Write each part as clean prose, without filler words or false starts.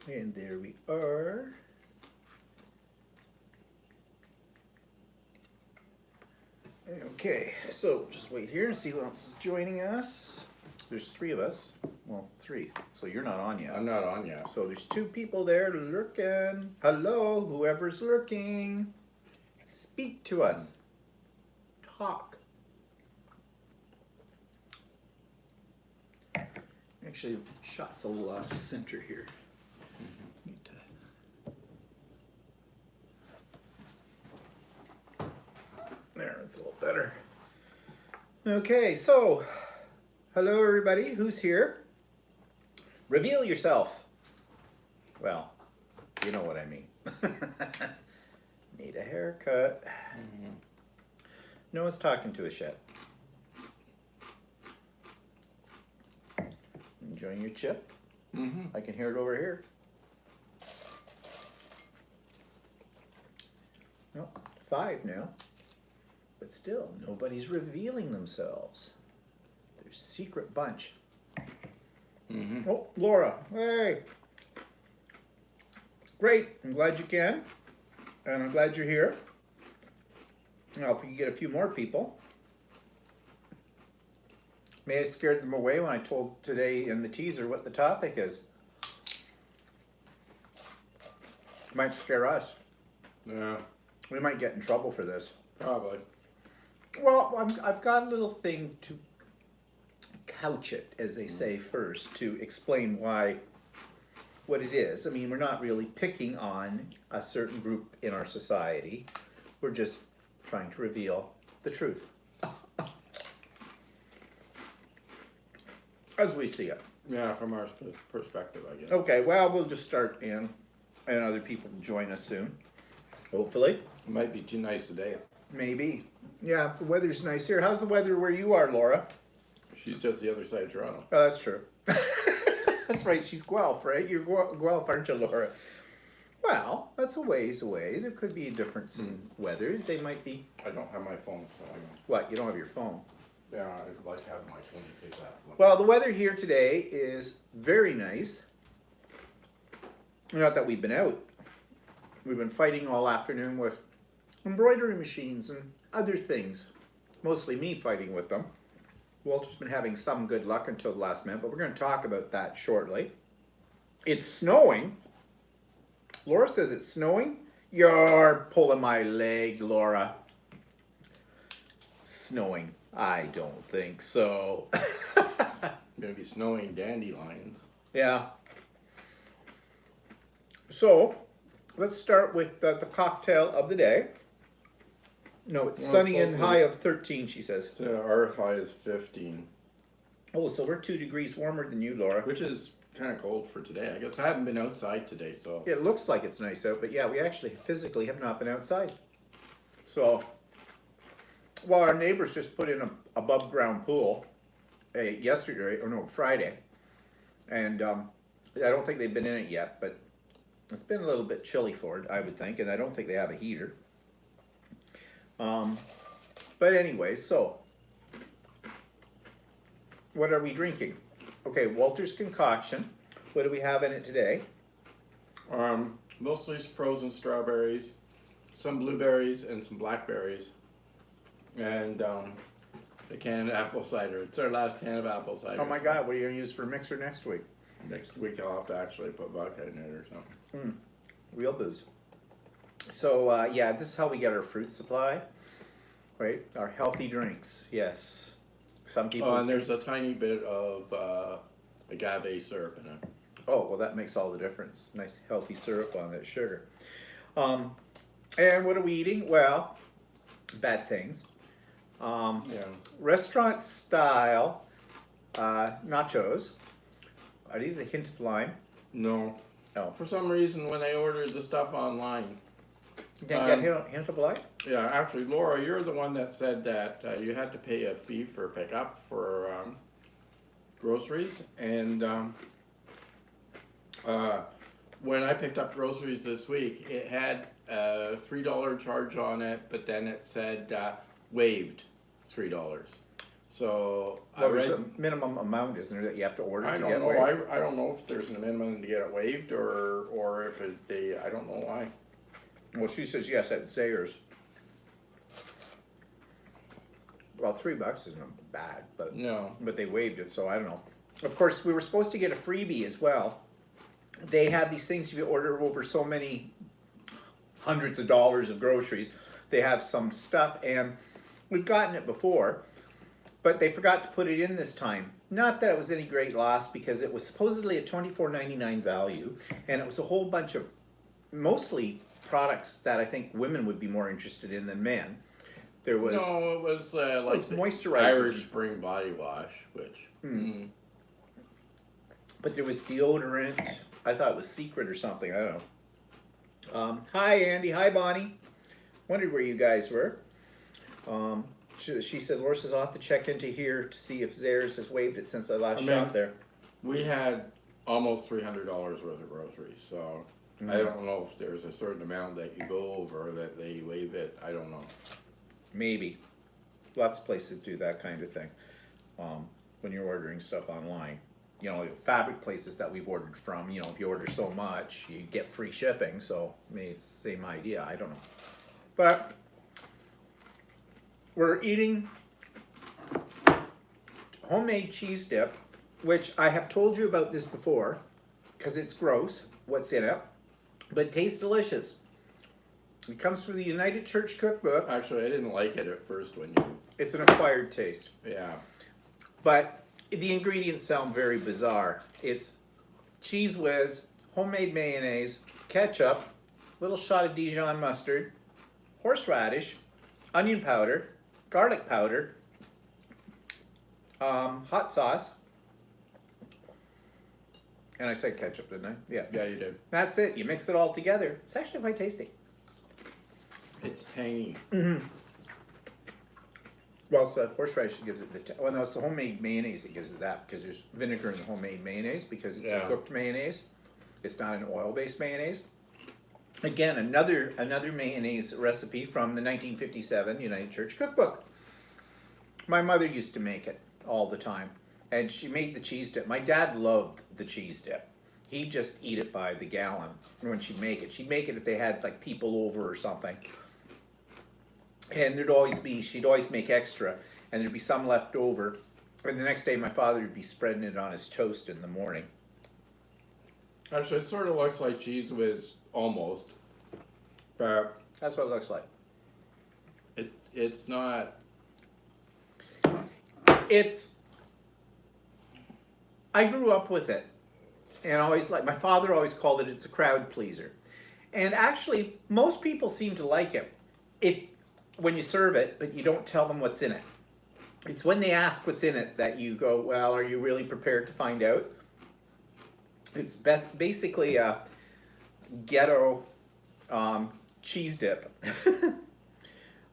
And there we are. Okay, so just wait here and see who else is joining us. There's three of us. Well, three. So you're not on yet. I'm not on yet. So there's two people there lurking. Hello, whoever's lurking. Speak to us. Talk. Actually, shot's a little off center here. Need to... There, it's a little better. Okay, so hello everybody. Who's here? Reveal yourself. Well, you know what I mean. Need a haircut. Noah's talking to us yet. Enjoying your chip? I can hear it over here. No, 5 now. But still, nobody's revealing themselves. There's a secret bunch. Oh, Laura, hey. Great, I'm glad you can. And I'm glad you're here. Now, if we can get a few more people. May have scared them away when I told today in the teaser what the topic is. Might scare us. Yeah. We might get in trouble for this. Probably. Well, I've got a little thing to couch it, as they say first, to explain what it is. I mean, we're not really picking on a certain group in our society. We're just trying to reveal the truth. As we see it. Yeah, from our perspective, I guess. Okay, well, we'll just start in, and other people will join us soon. Hopefully. It might be too nice today. Maybe. Yeah, the weather's nice here. How's the weather where you are, Laura? She's just the other side of Toronto. Oh, that's true. That's right, she's Guelph, right? You're Guelph, aren't you, Laura? Well, that's a ways away. There could be a difference in weather. They might be... I don't have my phone, so I don't. What, you don't have your phone? Yeah, I'd like having my phone in case that. Well, the weather here today is very nice. Not that we've been out. We've been fighting all afternoon with embroidery machines and other things. Mostly me fighting with them. Walter's been having some good luck until the last minute, but we're going to talk about that shortly. It's snowing. Laura says it's snowing. You're pulling my leg, Laura. Snowing. I don't think so. Maybe snowing dandelions. Yeah. So, let's start with the cocktail of the day. No, it's sunny and high of 13, she says. So our high is 15. Oh, so we're 2 degrees warmer than you, Laura. Which is kind of cold for today. I guess I haven't been outside today, so. It looks like it's nice out, but yeah, we actually physically have not been outside. So, well, our neighbors just put in an above ground pool Friday. And I don't think they've been in it yet, but it's been a little bit chilly for it, I would think, and I don't think they have a heater. But anyway, so what are we drinking? Okay, Walter's concoction. What do we have in it today? Mostly frozen strawberries, some blueberries, and some blackberries, and a can of apple cider. It's our last can of apple cider. Oh my God, what are you going to use for a mixer next week? Next week I'll have to actually put vodka in it or something. Real booze. So yeah, this is how we get our fruit supply, right? Our healthy drinks, yes. Some people... Oh, and there's a tiny bit of agave syrup in it. Oh, well that makes all the difference. Nice healthy syrup on that sugar. And what are we eating? Well, bad things. Yeah. Restaurant style nachos. Are these a hint of lime? No. Oh. For some reason, when I ordered the stuff online... You can't get hint of lime? Yeah, actually, Laura, you're the one that said that you had to pay a fee for pickup for groceries. And when I picked up groceries this week, it had a $3 charge on it, but then it said waived $3. So Well, there's a minimum amount, isn't there, that you have to order I to don't get know. waived? I don't know if there's a minimum to get it waived or if I don't know why. Well, she says yes at Zayre's. Well, $3 isn't bad, but No. they waived it, so I don't know. Of course, we were supposed to get a freebie as well. They have these things, if you order over so many hundreds of dollars of groceries, they have some stuff, and we've gotten it before, but they forgot to put it in this time. Not that it was any great loss, because it was supposedly a $24.99 value, and it was a whole bunch of mostly products that I think women would be more interested in than men. There was No, it was like the moisturizers. Irish Spring body wash, which. But there was deodorant. I thought it was Secret or something. I don't know. Hi, Andy. Hi, Bonnie. Wondered where you guys were. She said, Loris is off to check into here to see if Zayre's has waived it since I last shot there. We had almost $300 worth of groceries, so I don't know if there's a certain amount that you go over that they waive it. I don't know. Maybe. Lots of places do that kind of thing when you're ordering stuff online. You know, fabric places that we've ordered from, you know, if you order so much, you get free shipping, so maybe it's the same idea, I don't know. But we're eating homemade cheese dip, which I have told you about this before, because it's gross, what's in it, but it tastes delicious. It comes from the United Church Cookbook. Actually, I didn't like it at first when you. It's an acquired taste. Yeah. But the ingredients sound very bizarre. It's cheese whiz, homemade mayonnaise, ketchup, little shot of Dijon mustard, horseradish, onion powder, garlic powder, hot sauce, and I said ketchup, didn't I? Yeah. Yeah, you did. That's it. You mix it all together. It's actually quite tasty. It's tangy. Well, it's the horseradish that gives it the. Well, no, it's the homemade mayonnaise that gives it that, because there's vinegar in the homemade mayonnaise because it's a cooked mayonnaise. It's not an oil-based mayonnaise. Again, another mayonnaise recipe from the 1957 United Church Cookbook. My mother used to make it all the time, and she made the cheese dip. My dad loved the cheese dip. He'd just eat it by the gallon when she'd make it. She'd make it if they had like people over or something. And she'd always make extra, and there'd be some left over. And the next day, my father would be spreading it on his toast in the morning. Actually, it sort of looks like cheese whiz, almost. But That's what it looks like. it's not. I grew up with it, and my father always called it, it's a crowd pleaser. And actually, most people seem to like it when you serve it, but you don't tell them what's in it. It's when they ask what's in it that you go, well, are you really prepared to find out? It's basically a ghetto cheese dip.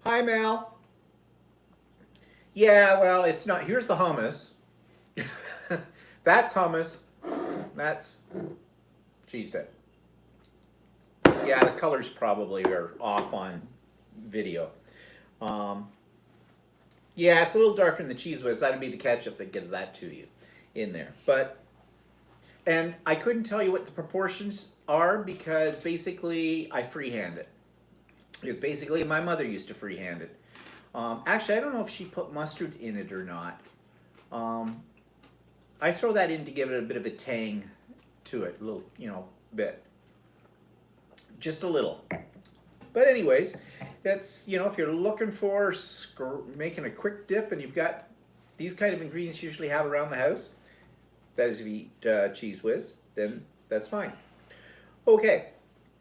Hi, Mel. Yeah, well, it's not. Here's the hummus. That's hummus. That's cheese dip. Yeah, the colors probably are off on video. Yeah, it's a little darker than the cheese whiz. That'd be the ketchup that gives that to you in there. And I couldn't tell you what the proportions are because basically I freehand it. Because basically my mother used to freehand it. Actually, I don't know if she put mustard in it or not. I throw that in to give it a bit of a tang to it, a little, bit. Just a little. But anyways, that's, if you're looking for making a quick dip and you've got these kind of ingredients you usually have around the house, that is if you eat cheese whiz, then that's fine. Okay,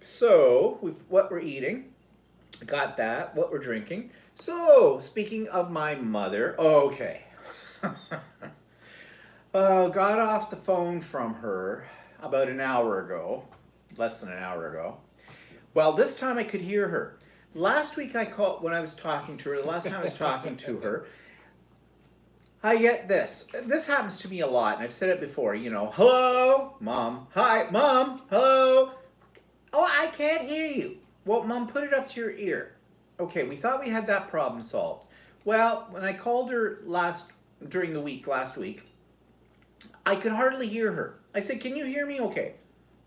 so what we're eating, got that, what we're drinking. So, speaking of my mother, okay. Got off the phone from her about an hour ago, less than an hour ago. Well, this time I could hear her. Last week I called when I was talking to her, the last time I was talking to her, I get this. This happens to me a lot, and I've said it before, hello, Mom, hi, Mom, hello. Oh, I can't hear you. Well, Mom, put it up to your ear. Okay, we thought we had that problem solved. Well, when I called her last during the week, last week, I could hardly hear her. I said, "Can you hear me okay?"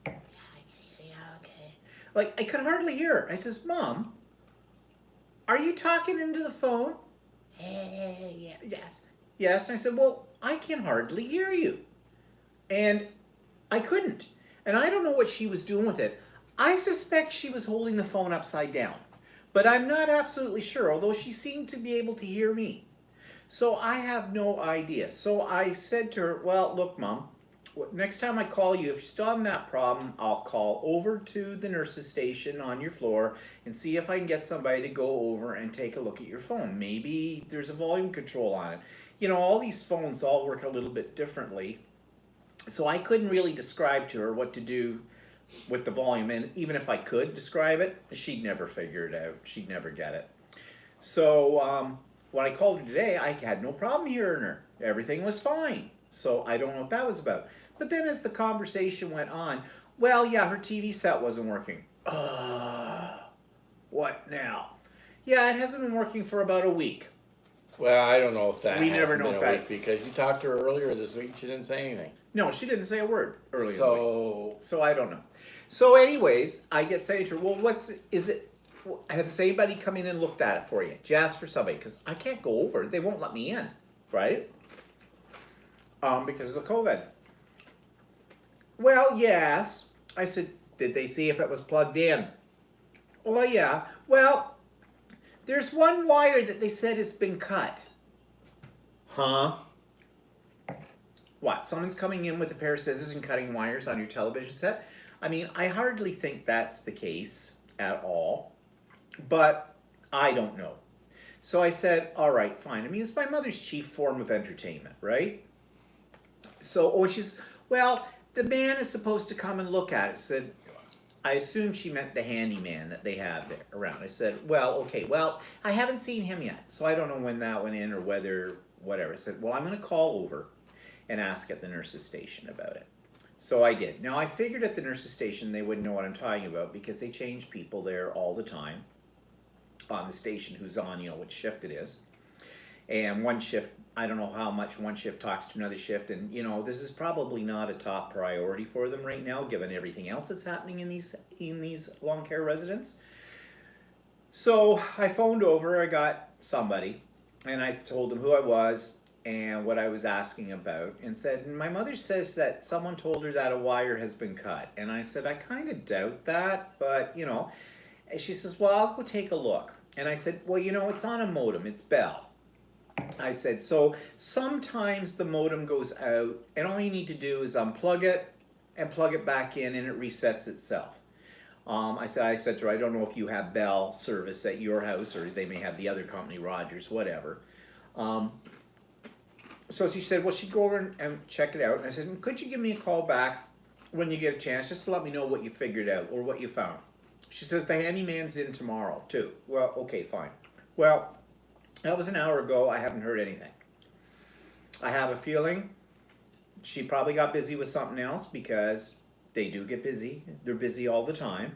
"Yeah, I can hear you okay." Like, I could hardly hear her. I says, "Mom, are you talking into the phone?" Yeah, yes. Yes. And I said, "Well, I can hardly hear you." And I couldn't. And I don't know what she was doing with it. I suspect she was holding the phone upside down. But I'm not absolutely sure, although she seemed to be able to hear me. So I have no idea. So I said to her, "Well, look, Mom, next time I call you, if you're still having that problem, I'll call over to the nurse's station on your floor and see if I can get somebody to go over and take a look at your phone. Maybe there's a volume control on it." You know, all these phones all work a little bit differently. So I couldn't really describe to her what to do with the volume. And even if I could describe it, she'd never figure it out. She'd never get it. So when I called her today, I had no problem hearing her. Everything was fine. So I don't know what that was about. But then as the conversation went on, "Well, yeah, her TV set wasn't working." What now? "Yeah, it hasn't been working for about a week." Well, I don't know if that We never hasn't know been if a week, that's- because you talked to her earlier this week. She didn't say anything. No, she didn't say a word earlier in the week. So So I don't know. So anyways, I get saying to her, "Well, is it, has anybody come in and looked at it for you? Just for somebody, because I can't go over. They won't let me in, right? Because of the COVID." "Well, yes." I said, "Did they see if it was plugged in?" "Well, yeah. Well, there's one wire that they said has been cut." "Huh? What, someone's coming in with a pair of scissors and cutting wires on your television set?" I mean, I hardly think that's the case at all, but I don't know. So I said, "All right, fine." I mean, it's my mother's chief form of entertainment, right? So, oh, she's, "Well, the man is supposed to come and look at it." I said, I assumed she meant the handyman that they have there around. I said, "Well, okay, well, I haven't seen him yet, so I don't know when that went in or whether, whatever." I said, "Well, I'm going to call over and ask at the nurse's station about it." So I did. Now I figured at the nurse's station they wouldn't know what I'm talking about because they change people there all the time on the station who's on, you know, which shift it is. And one shift, I don't know how much one shift talks to another shift, and you know, this is probably not a top priority for them right now given everything else that's happening in these long care residents. So I phoned over, I got somebody, and I told them who I was and what I was asking about, and said, "My mother says that someone told her that a wire has been cut." And I said, "I kind of doubt that, but you know." And she says, "Well, I'll go take a look." And I said, "Well, you know, it's on a modem, it's Bell." I said, "So sometimes the modem goes out and all you need to do is unplug it and plug it back in and it resets itself." I said to her, "I don't know if you have Bell service at your house or they may have the other company, Rogers, whatever." So she said, "Well, she'd go over and check it out." And I said, "Could you give me a call back when you get a chance just to let me know what you figured out or what you found?" She says, "The handyman's in tomorrow too." Well, okay, fine. Well, that was an hour ago. I haven't heard anything. I have a feeling she probably got busy with something else because they do get busy. They're busy all the time.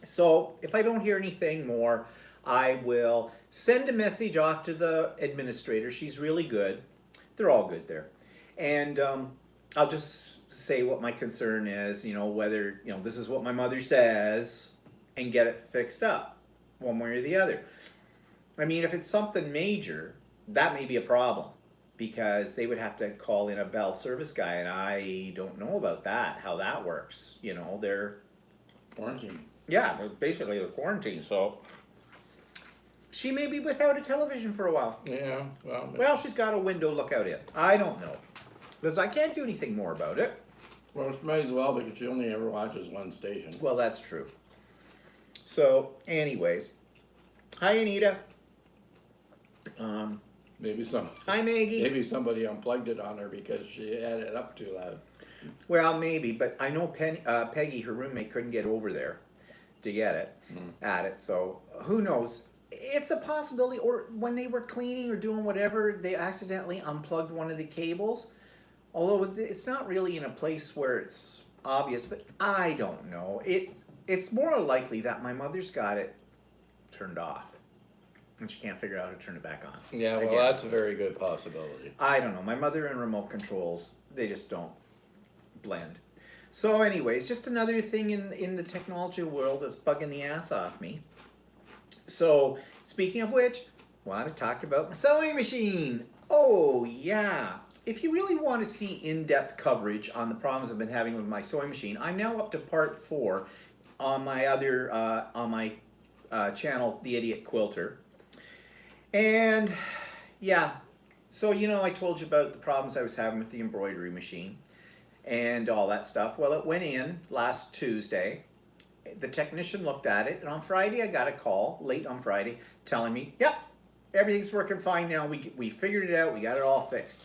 So if I don't hear anything more, I will send a message off to the administrator. She's really good. They're all good there. And I'll just say what my concern is, you know, whether, you know, this is what my mother says, and get it fixed up one way or the other. I mean, if it's something major, that may be a problem because they would have to call in a Bell service guy, and I don't know about that, how that works. You know, they're quarantine. Yeah, basically they're quarantined, so she may be without a television for a while. Yeah, Well, she's got a window lookout in. I don't know. Because I can't do anything more about it. well, she might as well because she only ever watches one station. Well, that's true. So, anyways. Hi, Anita. Maybe Hi, Maggie. maybe somebody unplugged it on her because she had it up too loud. Well, maybe, but I know Peggy, her roommate, couldn't get over there to get it, at it, so who knows? It's a possibility, or when they were cleaning or doing whatever, they accidentally unplugged one of the cables. Although it's not really in a place where it's obvious, but I don't know. It's more likely that my mother's got it turned off. and she can't figure out how to turn it back on. Yeah, well, Again. that's a very good possibility. I don't know. My mother and remote controls, they just don't blend. So anyways, just another thing in the technology world that's bugging the ass off me. So speaking of which, I want to talk about my sewing machine. Oh yeah. If you really want to see in-depth coverage on the problems I've been having with my sewing machine, I'm now up to part 4 on my other channel, The Idiot Quilter. And yeah, so I told you about the problems I was having with the embroidery machine and all that stuff. Well, it went in last Tuesday. The technician looked at it, and on Friday I got a call, late on Friday, telling me, yep, everything's working fine now. We figured it out. We got it all fixed.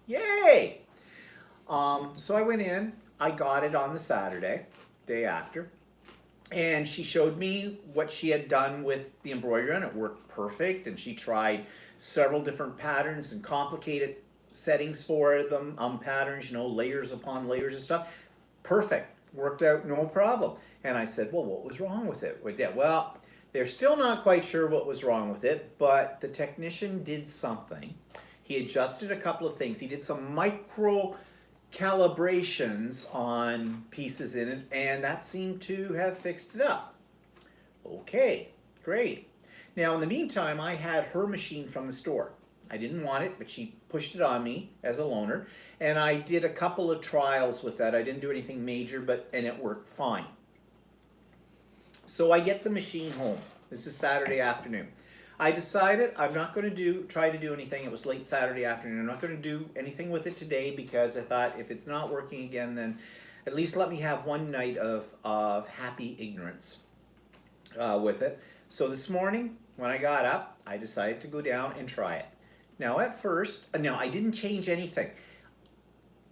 Yay! So I went in. I got it on the Saturday, day after. And she showed me what she had done with the embroidery, and it worked perfect. And she tried several different patterns and complicated settings for them, patterns, layers upon layers and stuff. Perfect. Worked out no problem. And I said, well, what was wrong with it? Well, they're still not quite sure what was wrong with it, but the technician did something. He adjusted a couple of things. He did some micro calibrations on pieces in it, and that seemed to have fixed it up. Okay, great. Now, in the meantime, I had her machine from the store. I didn't want it, but she pushed it on me as a loaner, and I did a couple of trials with that. I didn't do anything major, and it worked fine. So I get the machine home. This is Saturday afternoon. I decided I'm not going to try to do anything. It was late Saturday afternoon. I'm not going to do anything with it today because I thought if it's not working again, then at least let me have one night of happy ignorance with it. So this morning, when I got up, I decided to go down and try it. Now at first, I didn't change anything.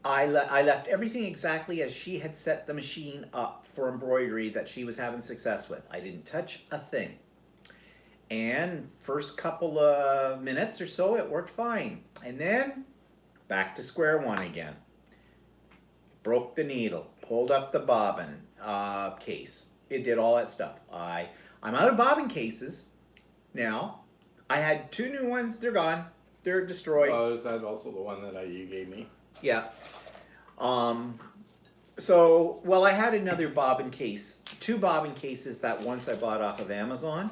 I left everything exactly as she had set the machine up for embroidery that she was having success with. I didn't touch a thing. And first couple of minutes or so, it worked fine. And then back to square one again. Broke the needle, pulled up the bobbin case. It did all that stuff. I'm out of bobbin cases now. I had 2 new ones. They're gone. They're destroyed. Oh, is that also the one that you gave me? Yeah. Well, I had another bobbin case, 2 bobbin cases that once I bought off of Amazon,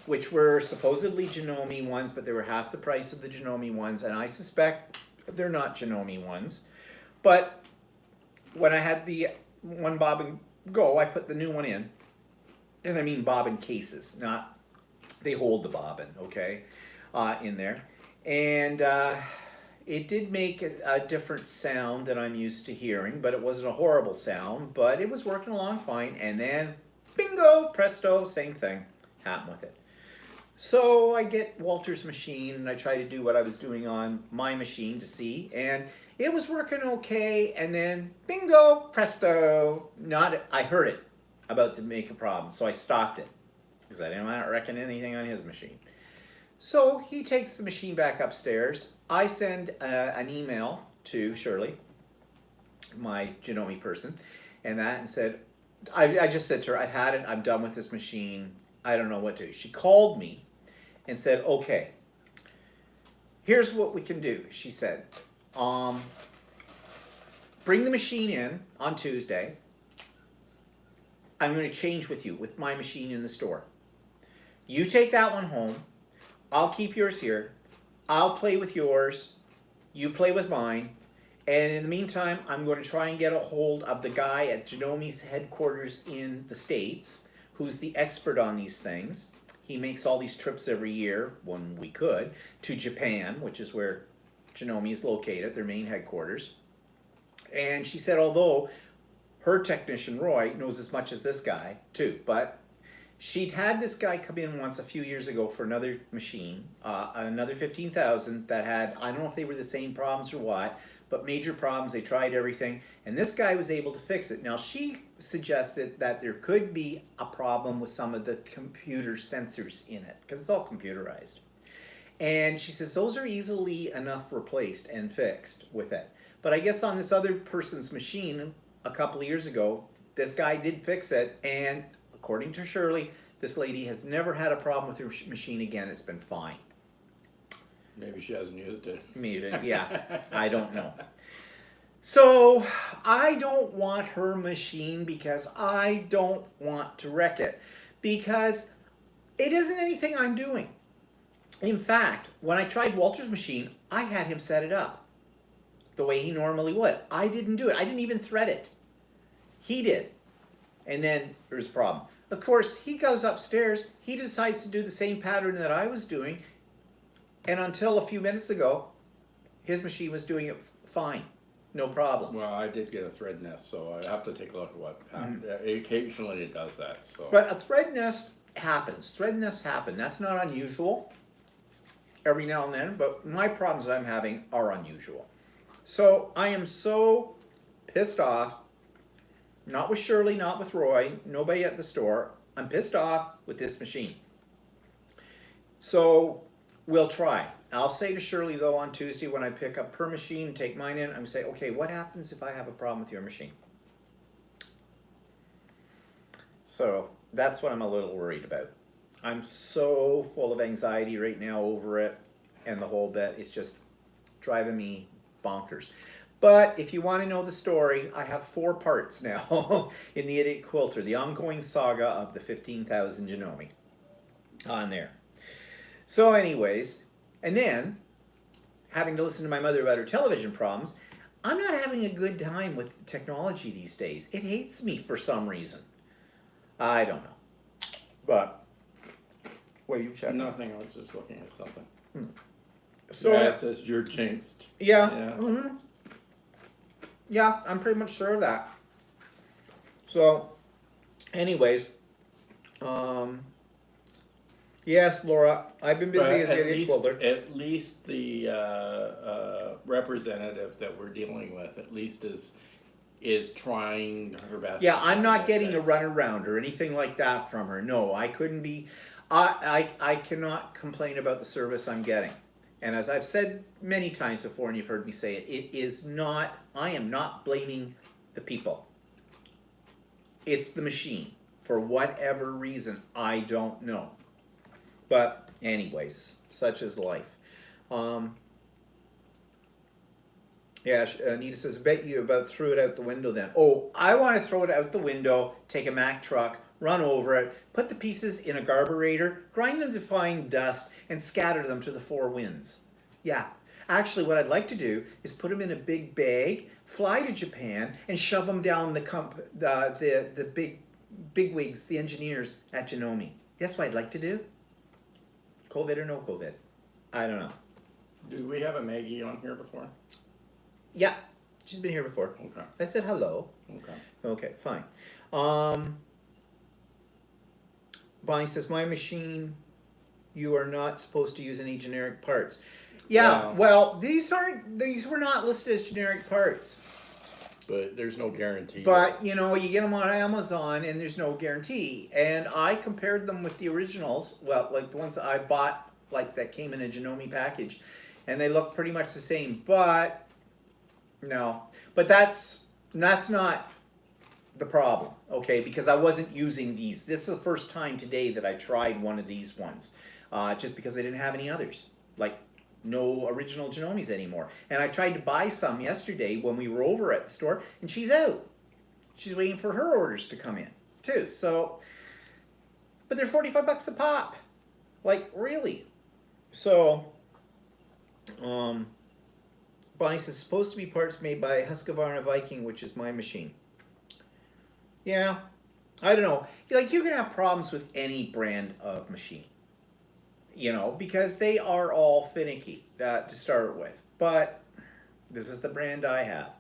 which were supposedly Janome ones, but they were half the price of the Janome ones, and I suspect they're not Janome ones. But when I had the one bobbin go, I put the new one in, and I mean bobbin cases, not, they hold the bobbin, okay, in there. And it did make a different sound than I'm used to hearing, but it wasn't a horrible sound, but it was working along fine. And then, bingo, presto, same thing happened with it. So I get Walter's machine and I try to do what I was doing on my machine to see, and it was working okay. And then, bingo, presto, I heard it about to make a problem, so I stopped it because I didn't reckon anything on his machine. So he takes the machine back upstairs. I send an email to Shirley, my Janome person, and said, I just said to her, I've had it, I'm done with this machine, I don't know what to do. She called me and said, okay, here's what we can do, she said. Bring the machine in on Tuesday. I'm going to change with you, with my machine in the store. You take that one home. I'll keep yours here. I'll play with yours. You play with mine. And in the meantime, I'm going to try and get a hold of the guy at Janome's headquarters in the States, who's the expert on these things. He makes all these trips every year, when we could, to Japan, which is where Janome is located, their main headquarters. And she said, although her technician, Roy, knows as much as this guy, too, but she'd had this guy come in once a few years ago for another machine, another 15,000 that had, I don't know if they were the same problems or what, but major problems. They tried everything, and this guy was able to fix it. Now, she suggested that there could be a problem with some of the computer sensors in it, because it's all computerized. And she says those are easily enough replaced and fixed with it. But I guess on this other person's machine a couple of years ago, this guy did fix it, and according to Shirley, This lady has never had a problem with her machine again. It's been fine. Maybe she hasn't used it. Maybe, yeah, I don't know. So I don't want her machine because I don't want to wreck it, because it isn't anything I'm doing. In fact, when I tried Walter's machine, I had him set it up the way he normally would. I didn't do it. I didn't even thread it. He did. And then there's a problem. Of course, he goes upstairs. He decides to do the same pattern that I was doing. And until a few minutes ago, his machine was doing it fine. No problem. Well, I did get a thread nest, so I have to take a look at what happened. Occasionally it does that. So. But a thread nest happens. Thread nests happen. That's not unusual every now and then, but my problems that I'm having are unusual. So I am so pissed off, not with Shirley, not with Roy, nobody at the store. I'm pissed off with this machine. So we'll try. I'll say to Shirley, though, on Tuesday when I pick up her machine and take mine in, I'm going to say, okay, what happens if I have a problem with your machine? So that's what I'm a little worried about. I'm so full of anxiety right now over it, and the whole bit is just driving me bonkers. But if you want to know the story, I have 4 parts now in the Idiot Quilter, the ongoing saga of the 15,000 Janome on there. So anyways, and then, having to listen to my mother about her television problems, I'm not having a good time with technology these days. It hates me for some reason. I don't know. But, what are you checking? Nothing, I was just looking at something. So, yeah, it says you're jinxed. yeah. Yeah. Mm-hmm. Yeah, I'm pretty much sure of that. So, anyways, yes, Laura, I've been busy as the Idiot Quilter. At least the representative that we're dealing with, at least is trying her best. Yeah, to I'm find not that getting a fix. runaround or anything like that from her. No, I couldn't be. I cannot complain about the service I'm getting. And as I've said many times before, and you've heard me say it, it is not, I am not blaming the people. It's the machine. For whatever reason, I don't know. But anyways, such is life. Yeah, Anita says, bet you about threw it out the window then. Oh, I want to throw it out the window, take a Mack truck, run over it, put the pieces in a garburator, grind them to fine dust, and scatter them to the 4 winds. Yeah. Actually, what I'd like to do is put them in a big bag, fly to Japan, and shove them down the big wigs, the engineers at Janome. That's what I'd like to do. COVID or no COVID? I don't know. Did we have a Maggie on here before? Yeah, she's been here before. Okay. I said hello. Okay. Okay, fine. Bonnie says, my machine, you are not supposed to use any generic parts. Yeah, Wow. well, these were not listed as generic parts. But there's no guarantee. But, you know, you get them on Amazon and there's no guarantee. And I compared them with the originals, well, like the ones that I bought, like that came in a Janome package, and they look pretty much the same. But, no. But that's not the problem, okay? Because I wasn't using these. This is the first time today that I tried one of these ones, just because I didn't have any others. Like, no original Janomes anymore. And I tried to buy some yesterday when we were over at the store, and she's out. She's waiting for her orders to come in, too. So, but they're 45 bucks a pop. Like, really? So, Bonnie says, supposed to be parts made by Husqvarna Viking, which is my machine. Yeah, I don't know. Like, you can have problems with any brand of machine. You know, because they are all finicky to start with. But this is the brand I have.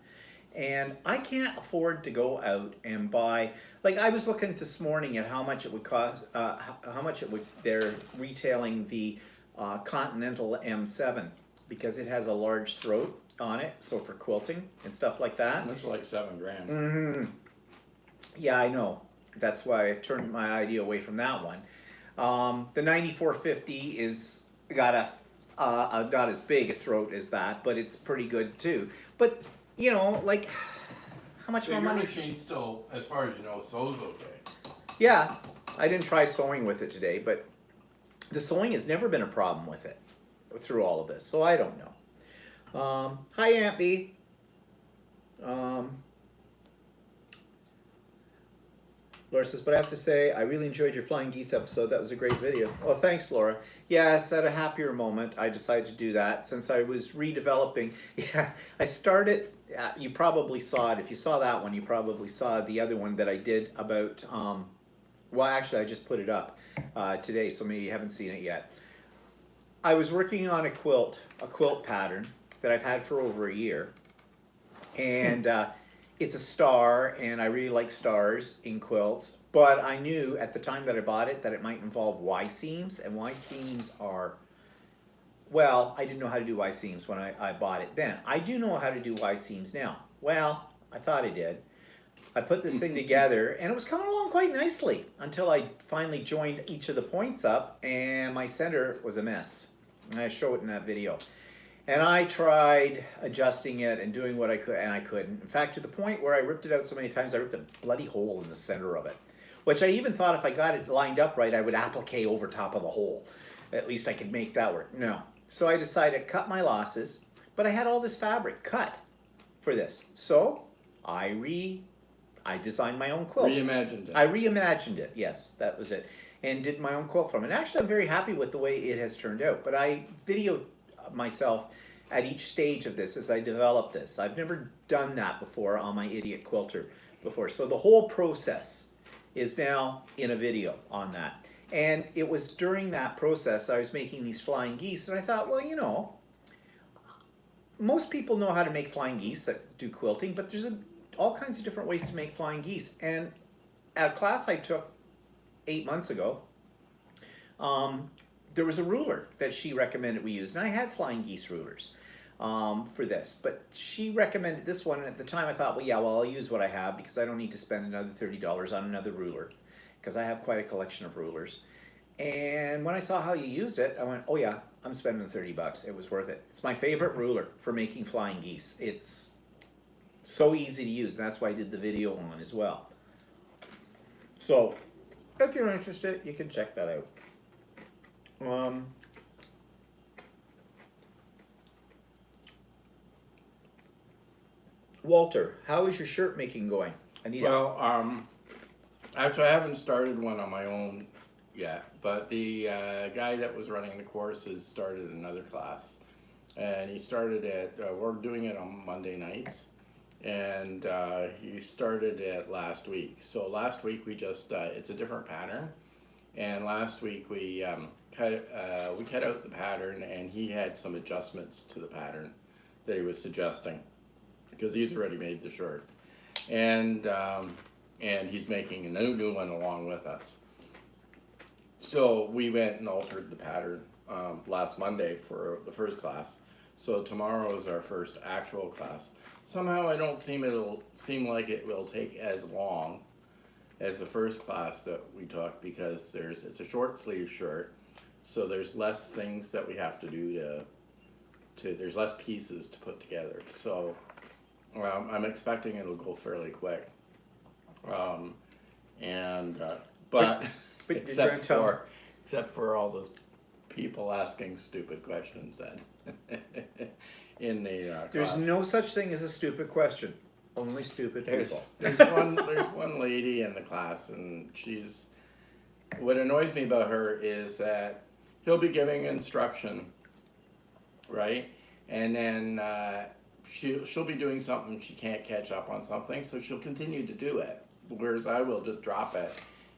And I can't afford to go out and buy, like I was looking this morning at how much it would cost, they're retailing the Continental M7 because it has a large throat on it, so for quilting and stuff like that. That's like $7 grand. Mm-hmm. Yeah, I know. That's why I turned my idea away from that one. The 9450 is got not as big a throat as that, but it's pretty good too. But you know, like, how much So more your money? machine still, as far as you know, sews okay. Yeah, I didn't try sewing with it today, but the sewing has never been a problem with it through all of this, so I don't know. Hi, Aunt B. Laura says, but I have to say, I really enjoyed your flying geese episode. That was a great video. Oh, thanks, Laura. Yes, at a happier moment, I decided to do that since I was redeveloping. Yeah, I started, you probably saw it. If you saw that one, you probably saw the other one that I did about, well, actually, I just put it up today, so maybe you haven't seen it yet. I was working on a quilt pattern that I've had for over a year. And it's a star, and I really like stars in quilts, but I knew at the time that I bought it that it might involve Y seams, and Y seams are, well, I didn't know how to do Y seams when I bought it then. I do know how to do Y seams now. Well, I thought I did. I put this thing together, and it was coming along quite nicely until I finally joined each of the points up, and my center was a mess. And I show it in that video. And I tried adjusting it and doing what I could, and I couldn't. In fact, to the point where I ripped it out so many times, I ripped a bloody hole in the center of it. Which I even thought if I got it lined up right, I would applique over top of the hole. At least I could make that work. No. So I decided to cut my losses, but I had all this fabric cut for this. So I designed my own quilt. Reimagined it. I reimagined it, yes, that was it. And did my own quilt from it. And actually, I'm very happy with the way it has turned out. But I videoed myself at each stage of this as I developed this. I've never done that before on my Idiot Quilter before. So the whole process is now in a video on that. And it was during that process that I was making these flying geese, and I thought, well, you know, most people know how to make flying geese that do quilting, but there's all kinds of different ways to make flying geese. And at a class I took 8 months ago, there was a ruler that she recommended we use, and I had flying geese rulers for this, but she recommended this one, and at the time I thought, well, yeah, well, I'll use what I have because I don't need to spend another $30 on another ruler because I have quite a collection of rulers. And when I saw how you used it, I went, oh yeah, I'm spending the $30. It was worth it. It's my favorite ruler for making flying geese. It's so easy to use, and that's why I did the video on as well. So if you're interested, you can check that out. Walter, how is your shirt making going? Anita? Well, actually, I haven't started one on my own yet, but the guy that was running the course has started another class, and he started it. We're doing it on Monday nights, and he started it last week. So last week we just it's a different pattern, and last week we cut out the pattern, and he had some adjustments to the pattern that he was suggesting because he's already made the shirt, and he's making a new one along with us. So we went and altered the pattern last Monday for the first class. So tomorrow is our first actual class. Somehow I don't seem like it will take as long as the first class that we took because it's a short sleeve shirt, so there's less things that we have to do there's less pieces to put together. So I'm expecting it'll go fairly quick. But except for all those people asking stupid questions in the There's class. no such thing as a stupid question. Only stupid people. There's one lady in the class, and what annoys me about her is that he'll be giving instruction, right? And then she'll be doing something, she can't catch up on something, so she'll continue to do it. Whereas I will just drop it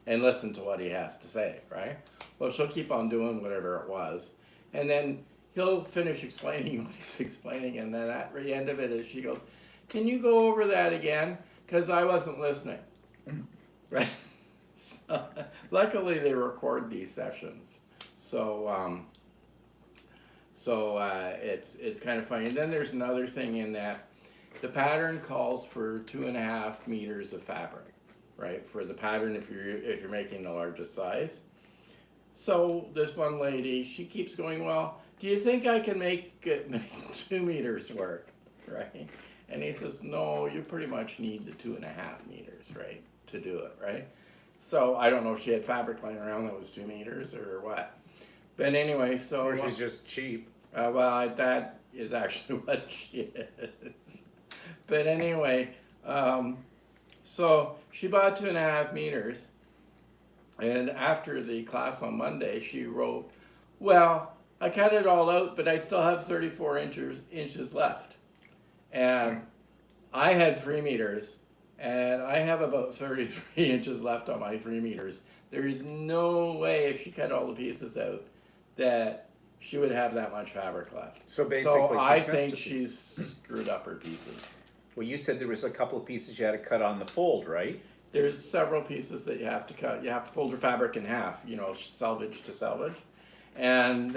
and listen to what he has to say, right? Well, she'll keep on doing whatever it was. And then he'll finish explaining what he's explaining, and then at the end of it is she goes, can you go over that again? Because I wasn't listening, right? So, luckily, they record these sessions. So it's kind of funny. And then there's another thing in that the pattern calls for 2.5 meters of fabric, right? For the pattern if you're making the largest size. So this one lady, she keeps going, well, do you think I can make 2 meters work, right? And he says, no, you pretty much need the 2.5 meters, right, to do it, right? So I don't know if she had fabric lying around that was 2 meters or what. But anyway, so Or she's just cheap. that is actually what she is. But anyway, so she bought 2.5 meters, and after the class on Monday, she wrote, "Well, I cut it all out, but I still have 34 inches left." And I had 3 meters, and I have about 33 inches left on my 3 meters. There is no way if she cut all the pieces out that she would have that much fabric left. So basically, So I she's missed think a piece. she's screwed up her pieces. Well, you said there was a couple of pieces you had to cut on the fold, right? There's several pieces that you have to cut. You have to fold your fabric in half, salvage to salvage, and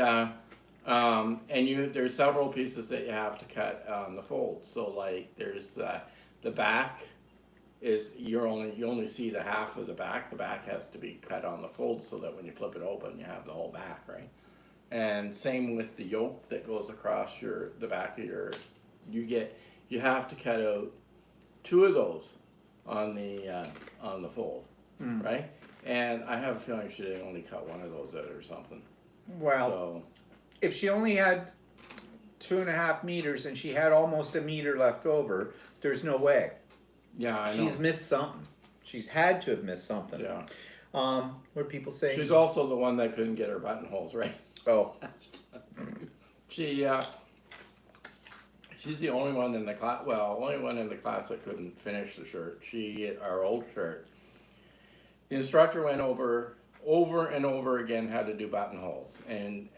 there's several pieces that you have to cut on the fold. So like there's the back is you only see the half of the back. The back has to be cut on the fold so that when you flip it open, you have the whole back, right? And same with the yoke that goes across the back of you have to cut out 2 of those on the fold, right? And I have a feeling she didn't only cut 1 of those out or something. Well, So if she only had 2.5 meters and she had almost a meter left over, there's no way. yeah, I know. She's missed something. She's had to have missed something. Yeah. What are people saying? She's also the one that couldn't get her buttonholes right. Oh, She's the only one in the class. Well, only one in the class that couldn't finish the shirt. Our old shirt. The instructor went over and over again how to do buttonholes, and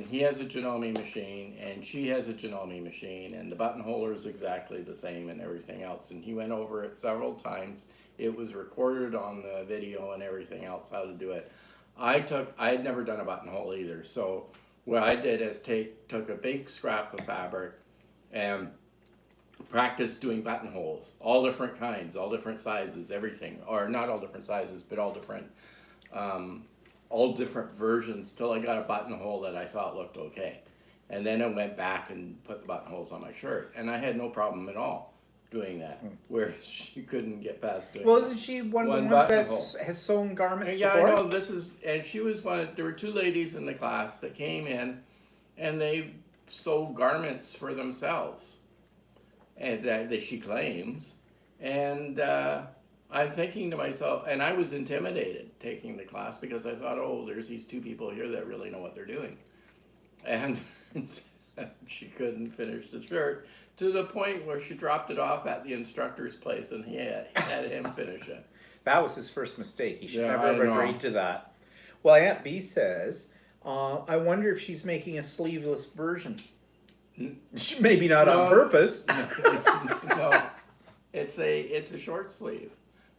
he has a Janome machine, and she has a Janome machine, and the buttonhole is exactly the same and everything else. And he went over it several times. It was recorded on the video and everything else how to do it. I had never done a buttonhole either, so what I did is took a big scrap of fabric and practice doing buttonholes, all different kinds, all different sizes, everything, or not all different sizes, but all different versions till I got a buttonhole that I thought looked okay. And then I went back and put the buttonholes on my shirt, and I had no problem at all doing that, where she couldn't get past doing well, isn't she one of the One ones that buttonhole. has sewn garments yeah, before? I know and she was there were 2 ladies in the class that came in, and they sew garments for themselves, and that she claims, and I'm thinking to myself, and I was intimidated taking the class because I thought, oh, there's these 2 people here that really know what they're doing, and she couldn't finish the shirt to the point where she dropped it off at the instructor's place, and he had him finish it. That was his first mistake. He should Yeah, never have I know. agreed to that. Well, Aunt B says, I wonder if she's making a sleeveless version. Maybe not on No. purpose. No, it's a short sleeve,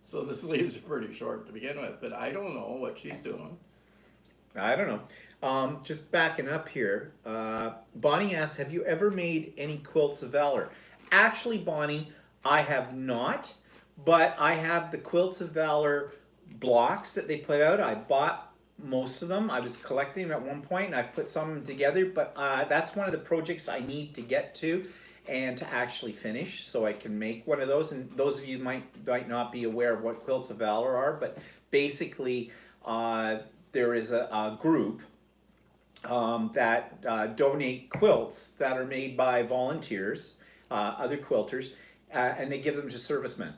so the sleeves are pretty short to begin with. But I don't know what she's doing. I don't know. Just backing up here, Bonnie asks, have you ever made any quilts of valor? Actually, Bonnie, I have not, but I have the Quilts of Valor blocks that they put out. I bought most of them. I was collecting them at one point, and I've put some together, but that's one of the projects I need to get to and to actually finish so I can make one of those. And those of you might not be aware of what Quilts of Valor are, but basically there is a group that donate quilts that are made by volunteers, other quilters, and they give them to servicemen.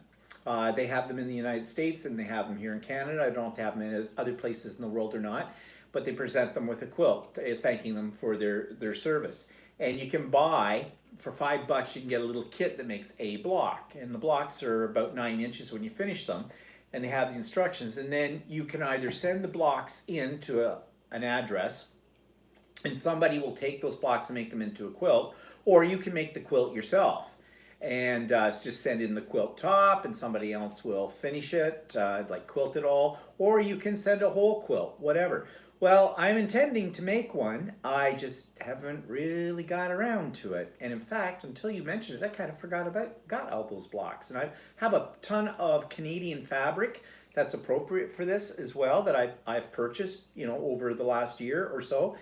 They have them in the United States and they have them here in Canada. I don't know if they have them in other places in the world or not, but they present them with a quilt, thanking them for their service. And you can buy, for $5, you can get a little kit that makes a block. And the blocks are about 9 inches when you finish them. And they have the instructions. And then you can either send the blocks in to an address, and somebody will take those blocks and make them into a quilt, or you can make the quilt yourself. And just send in the quilt top and somebody else will finish it, like quilt it all, or you can send a whole quilt, whatever. Well, I'm intending to make one. I just haven't really got around to it. And in fact, until you mentioned it, I kind of got all those blocks. And I have a ton of Canadian fabric that's appropriate for this as well that I've purchased, over the last year or so.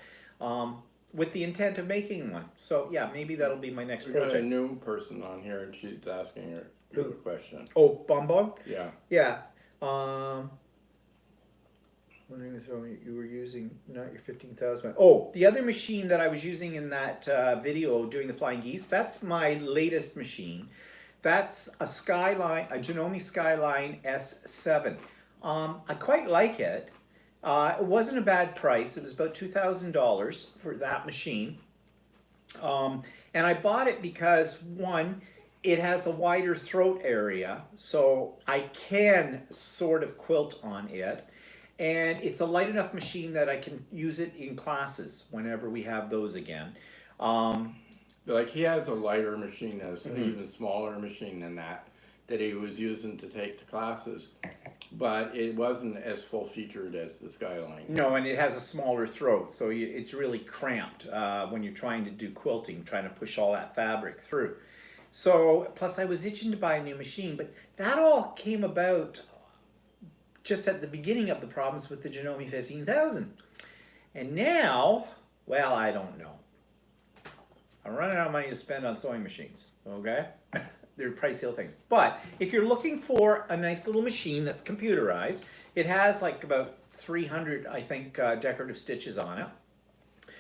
With the intent of making one. So yeah, maybe that'll be my next We got a project. new person on here, and she's asking her a question. Oh, Bon Bon? Yeah. Yeah. Wondering if you were using not your 15,000. Oh, the other machine that I was using in that video doing the flying geese, that's my latest machine. That's a Skyline, a Janome Skyline S7. I quite like it. It wasn't a bad price. It was about $2,000 for that machine. And I bought it because, one, it has a wider throat area, so I can sort of quilt on it. And it's a light enough machine that I can use it in classes whenever we have those again. Like he has a lighter machine, that's an even smaller machine than that he was using to take to classes, but it wasn't as full featured as the Skyline. No, and it has a smaller throat, so it's really cramped when you're trying to do quilting, trying to push all that fabric through. So, plus I was itching to buy a new machine, but that all came about just at the beginning of the problems with the Janome 15,000. And now, well, I don't know. I'm running out of money to spend on sewing machines, okay? They're price hill things. But if you're looking for a nice little machine that's computerized, it has like about 300, I think, decorative stitches on it.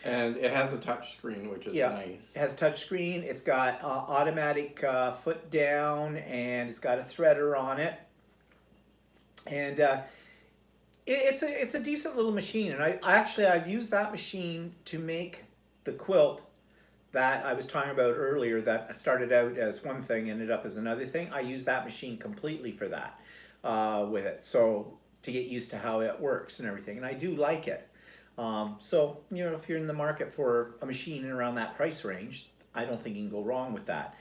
And it has a touch screen, which is nice. It has touch screen. It's got automatic foot down, and it's got a threader on it. And it's a decent little machine. And I've used that machine to make the quilt that I was talking about earlier that started out as one thing, ended up as another thing. I use that machine completely for that with it. So to get used to how it works and everything. And I do like it. So, you know, if you're in the market for a machine in around that price range, I don't think you can go wrong with that.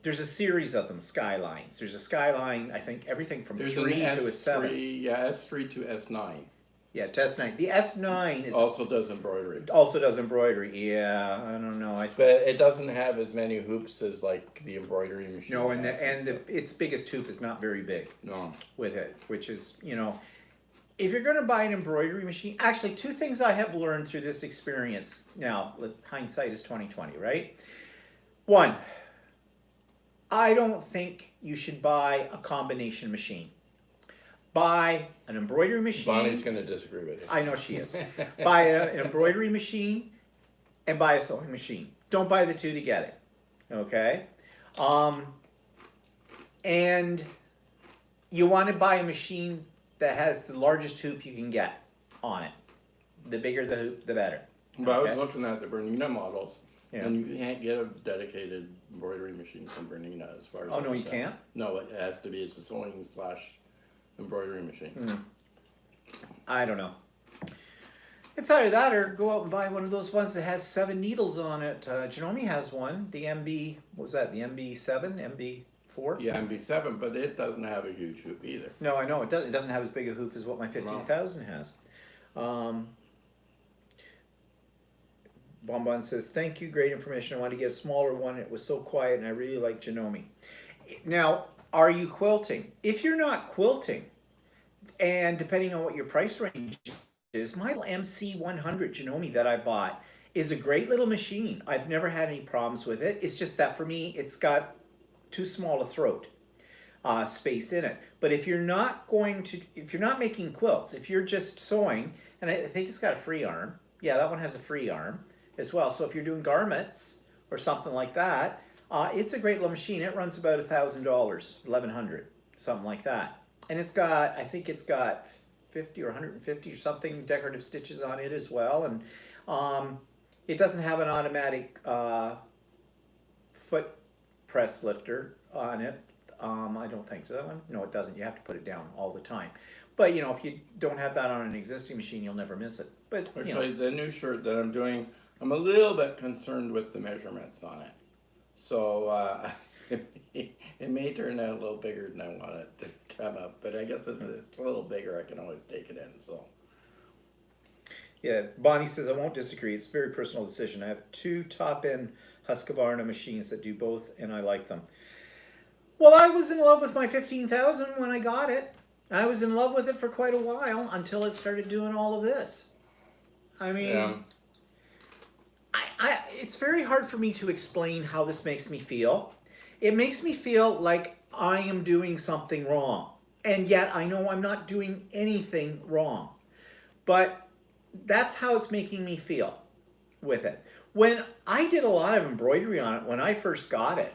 There's a series of them, Skylines. There's a Skyline, I think everything from There's 3 an to a 7. Yeah, S3 to S9. Yeah, to S9. The S9 is Also does embroidery. also does embroidery. Yeah, I don't know. But it doesn't have as many hoops as like the embroidery machine. No, and has its biggest hoop is not very big no. with it, which is, you know, if you're going to buy an embroidery machine, actually two things I have learned through this experience. Now, hindsight is 20/20, right? One, I don't think you should buy a combination machine. Buy an embroidery machine. Bonnie's going to disagree with you. I know she is. Buy an embroidery machine and buy a sewing machine. Don't buy the two together. Okay? And you want to buy a machine that has the largest hoop you can get on it. The bigger the hoop, the better. But I was looking at the Bernina models, Yeah. and you can't get a dedicated embroidery machine from Bernina as far as Oh, I no, can you tell. can't? No, it has to be a sewing / embroidery machine. I don't know. It's either that or go out and buy one of those ones that has 7 needles on it. Janome has one. The MB, what was that? The MB7? MB4? Yeah, MB7, but it doesn't have a huge hoop either. No, I know. It doesn't have as big a hoop as what my 15,000 has. Bonbon says, thank you, great information. I wanted to get a smaller one. It was so quiet and I really like Janome. Now, are you quilting? If you're not quilting, and depending on what your price range is, my MC100 Janome that I bought is a great little machine. I've never had any problems with it. It's just that for me, it's got too small a throat space in it. But if you're not making quilts, if you're just sewing, and I think it's got a free arm. Yeah, that one has a free arm as well. So if you're doing garments or something like that, it's a great little machine. It runs about $1,000, $1,100, something like that. And it's got, I think it's got 50 or 150 or something decorative stitches on it as well. And it doesn't have an automatic foot press lifter on it. I don't think so. That one? No, it doesn't. You have to put it down all the time. But, you know, if you don't have that on an existing machine, you'll never miss it. But, you know. Actually, the new shirt that I'm doing, I'm a little bit concerned with the measurements on it. So it may turn out a little bigger than I want it to come up. But I guess if it's a little bigger, I can always take it in. So. Yeah, Bonnie says, I won't disagree. It's a very personal decision. I have 2 top-end Husqvarna machines that do both, and I like them. Well, I was in love with my 15,000 when I got it. I was in love with it for quite a while until it started doing all of this. I mean, Yeah. It's very hard for me to explain how this makes me feel. It makes me feel like I am doing something wrong. And yet I know I'm not doing anything wrong. But that's how it's making me feel with it. When I did a lot of embroidery on it when I first got it,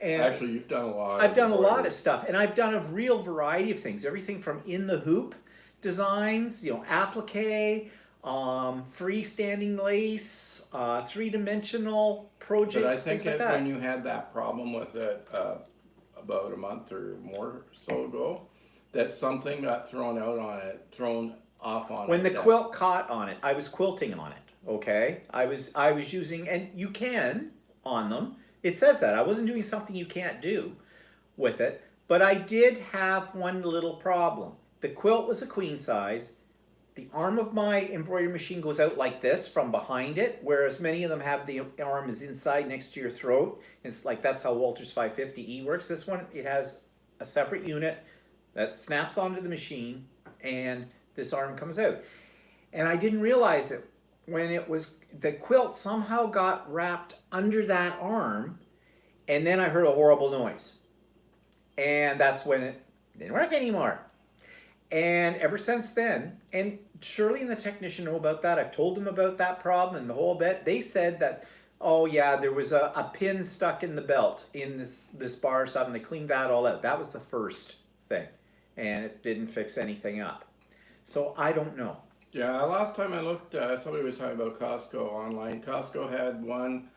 and Actually, you've done a lot. I've done a lot embroidery. of stuff, and I've done a real variety of things. Everything from in the hoop designs, applique, freestanding lace, three-dimensional projects, But I things think like that. when you had that problem with it about a month or more so ago, that something got thrown off on it. When the that- quilt caught on it, I was quilting on it. Okay, I was using, and you can on them. It says that I wasn't doing something you can't do with it, but I did have one little problem. The quilt was a queen size. The arm of my embroidery machine goes out like this from behind it, whereas many of them have the arm is inside next to your throat. It's like that's how Walters 550E works. This one, it has a separate unit that snaps onto the machine, and this arm comes out. And I didn't realize it when it was, the quilt somehow got wrapped under that arm, and then I heard a horrible noise. And that's when it didn't work anymore. And ever since then, and Shirley and the technician know about that. I've told them about that problem and the whole bit. They said that, oh yeah, there was a pin stuck in the belt in this bar or something. They cleaned that all out. That was the first thing. And it didn't fix anything up. So I don't know. Yeah, last time I looked, somebody was talking about Costco online. Costco had one,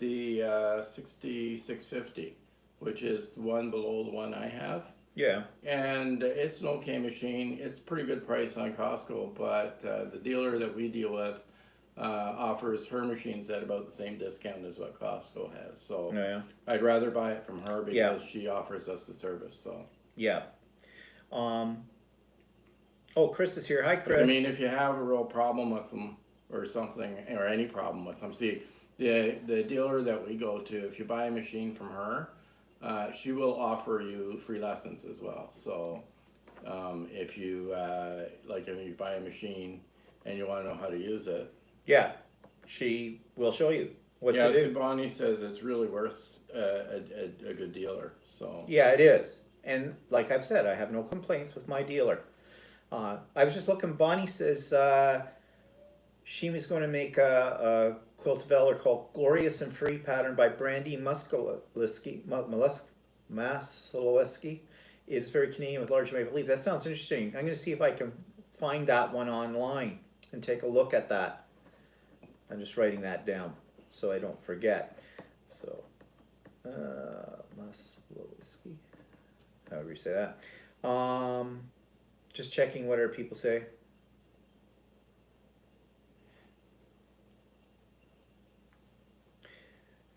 the 6650, which is the one below the one I have. Yeah. And it's an okay machine. It's pretty good price on Costco, but the dealer that we deal with offers her machines at about the same discount as what Costco has. So Yeah. I'd rather buy it from her because Yeah. she offers us the service. So Yeah. Oh, Chris is here. Hi, Chris. I mean, if you have a real problem with them or something, or any problem with them, see, the dealer that we go to, if you buy a machine from her, she will offer you free lessons as well. So if you if you buy a machine and you want to know how to use it, Yeah, she will show you what yeah, to do. so Bonnie says it's really worth a good dealer. So Yeah, it is. And like I've said, I have no complaints with my dealer. I was just looking, Bonnie says she was going to make a quilt velour called Glorious and Free pattern by Brandy Maslowski. It's very Canadian with large maple leaf. That sounds interesting. I'm going to see if I can find that one online and take a look at that. I'm just writing that down so I don't forget. So, Maslowski, however you say that. Just checking what other people say.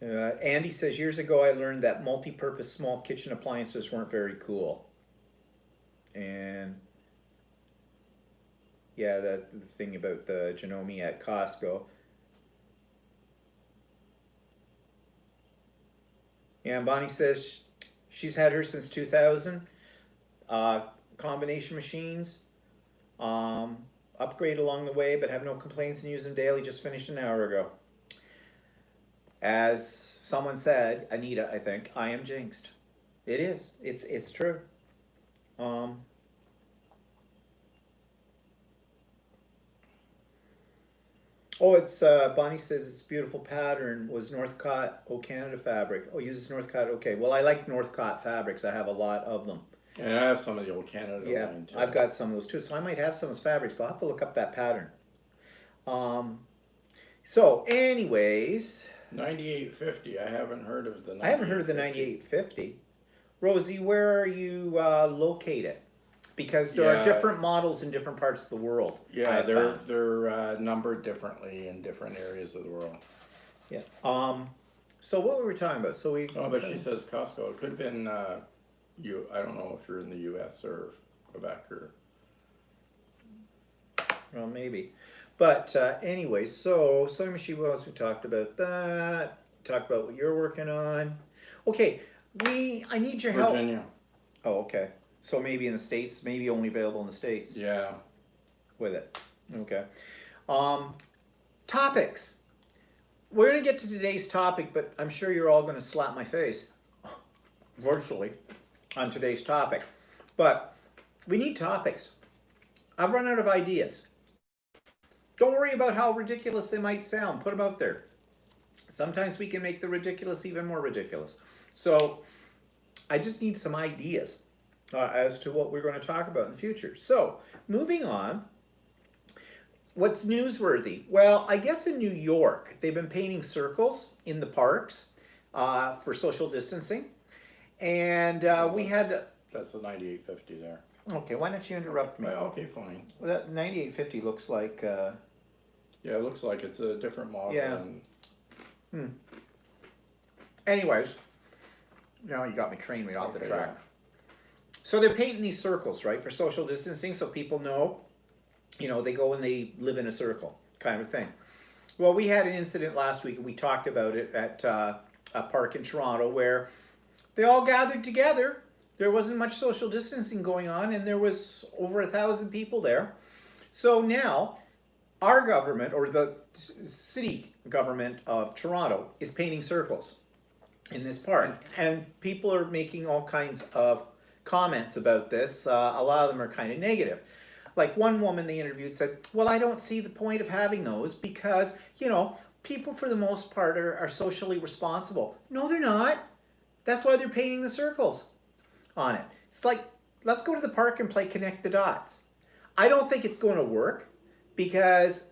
Andy says, years ago I learned that multi-purpose small kitchen appliances weren't very cool. And yeah, the thing about the Janome at Costco. Yeah, and Bonnie says she's had her since 2000. Combination machines. Upgrade along the way, but have no complaints and use them daily. Just finished an hour ago. As someone said, Anita, I think, I am jinxed. It is. It's true. Oh, it's Bonnie says it's beautiful pattern. Was Northcott, oh, Canada fabric. Oh, uses Northcott. Okay. Well, I like Northcott fabrics. I have a lot of them. and I have some of the old Canada Yeah, line too. I've got some of those too. So I might have some of those fabrics, but I'll have to look up that pattern. So, anyways, 9850. I haven't heard of the. I haven't heard of the 9850. Rosie, where are you located? Because there are Yeah. different models in different parts of the world. Yeah, I've they're found. they're numbered differently in different areas of the world. Yeah. So what were we talking about? So we. Oh, but she says Costco. It could have been you. I don't know if you're in the U.S. or Quebec or. Well, maybe. But anyway, so sewing machine wells, we talked about that. Talked about what you're working on. Okay, I need your help. Virginia. Oh, okay. So maybe in the States, maybe only available in the States Yeah. with it. Okay. Topics. We're going to get to today's topic, but I'm sure you're all going to slap my face virtually on today's topic. But we need topics. I've run out of ideas. Don't worry about how ridiculous they might sound. Put them out there. Sometimes we can make the ridiculous even more ridiculous. So I just need some ideas as to what we're going to talk about in the future. So moving on. What's newsworthy? Well, I guess in New York, they've been painting circles in the parks for social distancing. And we had. That's the 9850 there. Okay, why don't you interrupt me? Well, okay, fine. Well, that 9850 looks like. Yeah, it looks like it's a different model. Yeah. Anyways, now you got me trained right off the Okay, track. yeah. So they're painting these circles, right, for social distancing, so people know, they go and they live in a circle, kind of thing. Well, we had an incident last week, and we talked about it at a park in Toronto where they all gathered together. There wasn't much social distancing going on, and there was over 1,000 people there. So now, our government, or the city government of Toronto, is painting circles in this park. And people are making all kinds of comments about this. A lot of them are kind of negative. Like one woman they interviewed said, well, I don't see the point of having those because, people for the most part are socially responsible. No, they're not. That's why they're painting the circles on it. It's like, let's go to the park and play connect the dots. I don't think it's going to work because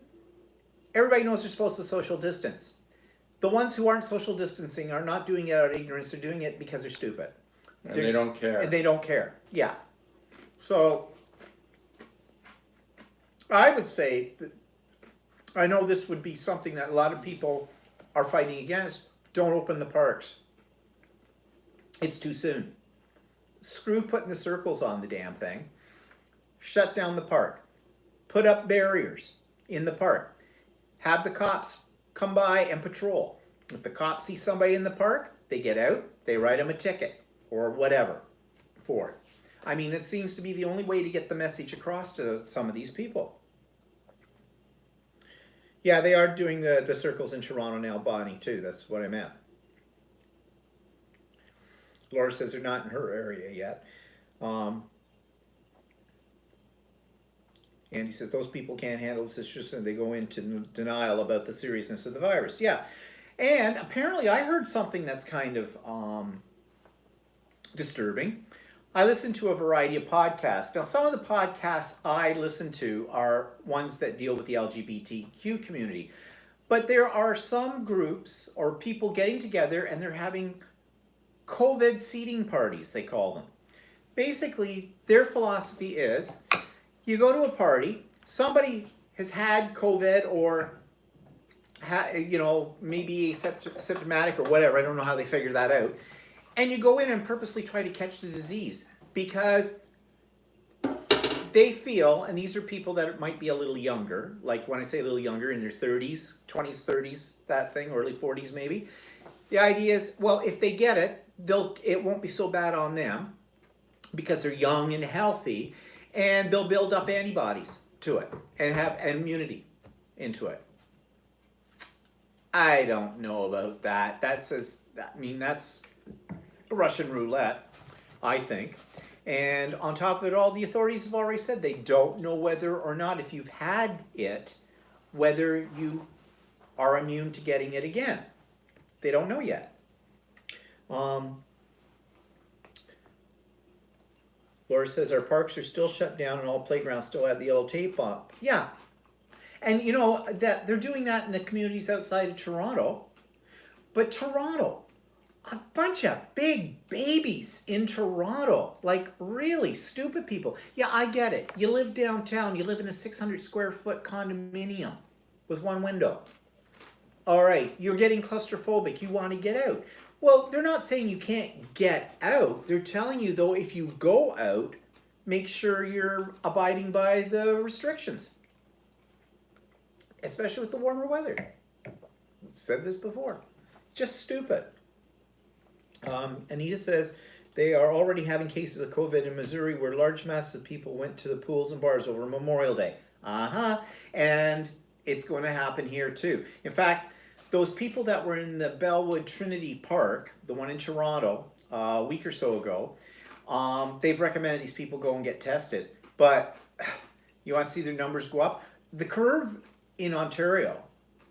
everybody knows they're supposed to social distance. The ones who aren't social distancing are not doing it out of ignorance. They're doing it because they're stupid. And they don't care. And they don't care. Yeah. So I would say that I know this would be something that a lot of people are fighting against. Don't open the parks. It's too soon. Screw putting the circles on the damn thing. Shut down the park. Put up barriers in the park. Have the cops come by and patrol. If the cops see somebody in the park, they get out, they write them a ticket or whatever for it. I mean, it seems to be the only way to get the message across to some of these people. Yeah, they are doing the circles in Toronto now, Bonnie, too. That's what I meant. Laura says they're not in her area yet. Andy says those people can't handle this issue, and they go into denial about the seriousness of the virus. Yeah, and apparently I heard something that's kind of disturbing. I listen to a variety of podcasts. Now, some of the podcasts I listen to are ones that deal with the LGBTQ community, but there are some groups or people getting together and they're having COVID seating parties, they call them. Basically, their philosophy is you go to a party, somebody has had COVID or maybe symptomatic or whatever, I don't know how they figure that out, and you go in and purposely try to catch the disease because they feel, and these are people that might be a little younger, like when I say a little younger, in their 30s, 20s, 30s, that thing, early 40s maybe. The idea is, well, if they get it, it won't be so bad on them because they're young and healthy, and they'll build up antibodies to it and have immunity into it. I don't know about that. That's Russian roulette, I think. And on top of it all, the authorities have already said they don't know whether or not, if you've had it, whether you are immune to getting it again. They don't know yet. Laura says our parks are still shut down and all playgrounds still have the yellow tape on. Yeah. And that they're doing that in the communities outside of Toronto. But Toronto, a bunch of big babies in Toronto, like really stupid people. Yeah, I get it. You live downtown, you live in a 600 square foot condominium with one window. All right, you're getting claustrophobic, you want to get out. Well, they're not saying you can't get out. They're telling you, though, if you go out, make sure you're abiding by the restrictions, especially with the warmer weather. I've said this before. It's just stupid. Anita says they are already having cases of COVID in Missouri where large masses of people went to the pools and bars over Memorial Day. And it's going to happen here too. In fact, those people that were in the Bellwood Trinity Park, the one in Toronto, a week or so ago, they've recommended these people go and get tested. But you want to see their numbers go up? The curve in Ontario,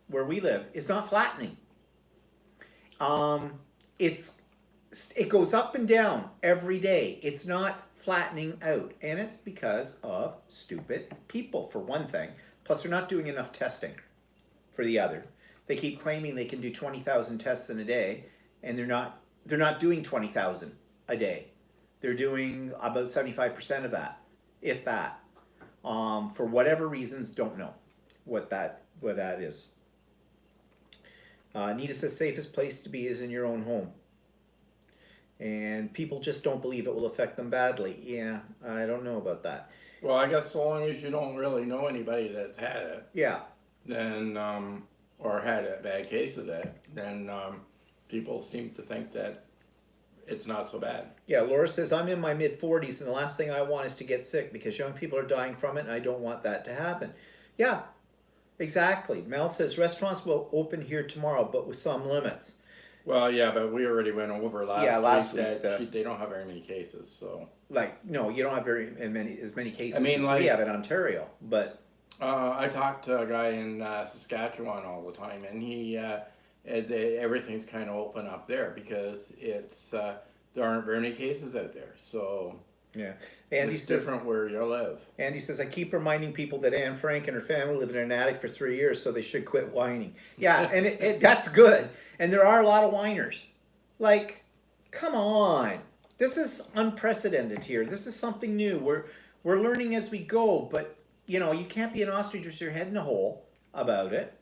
where we live, is not flattening. Um, it's it goes up and down every day. It's not flattening out, and it's because of stupid people, for one thing. Plus, they're not doing enough testing, for the other. They keep claiming they can do 20,000 tests in a day, and they're not. They're not doing 20,000 a day. They're doing about 75% of that, if that. For whatever reasons, don't know what that is. Anita says safest place to be is in your own home. And people just don't believe it will affect them badly. Yeah, I don't know about that. Well, I guess so long as you don't really know anybody that's had it, Yeah, then, or had a bad case of it, then people seem to think that it's not so bad. yeah. Laura says I'm in my mid-40s, and the last thing I want is to get sick because young people are dying from it, and I don't want that to happen. Yeah, exactly. Mel says restaurants will open here tomorrow, but with some limits. Well, yeah, but we already went over last week week, that they don't have very many cases, so. Like, no, you don't have as many cases I mean, as like- we have in Ontario, but I talked to a guy in Saskatchewan all the time, and everything's kind of open up there because there aren't very many cases out there, so yeah. Andy it's says, different where you live. Andy says, I keep reminding people that Anne Frank and her family lived in an attic for 3 years, so they should quit whining. Yeah, and that's good. And there are a lot of whiners. Like, come on. This is unprecedented here. This is something new. We're learning as we go, but you can't be an ostrich with your head in a hole about it.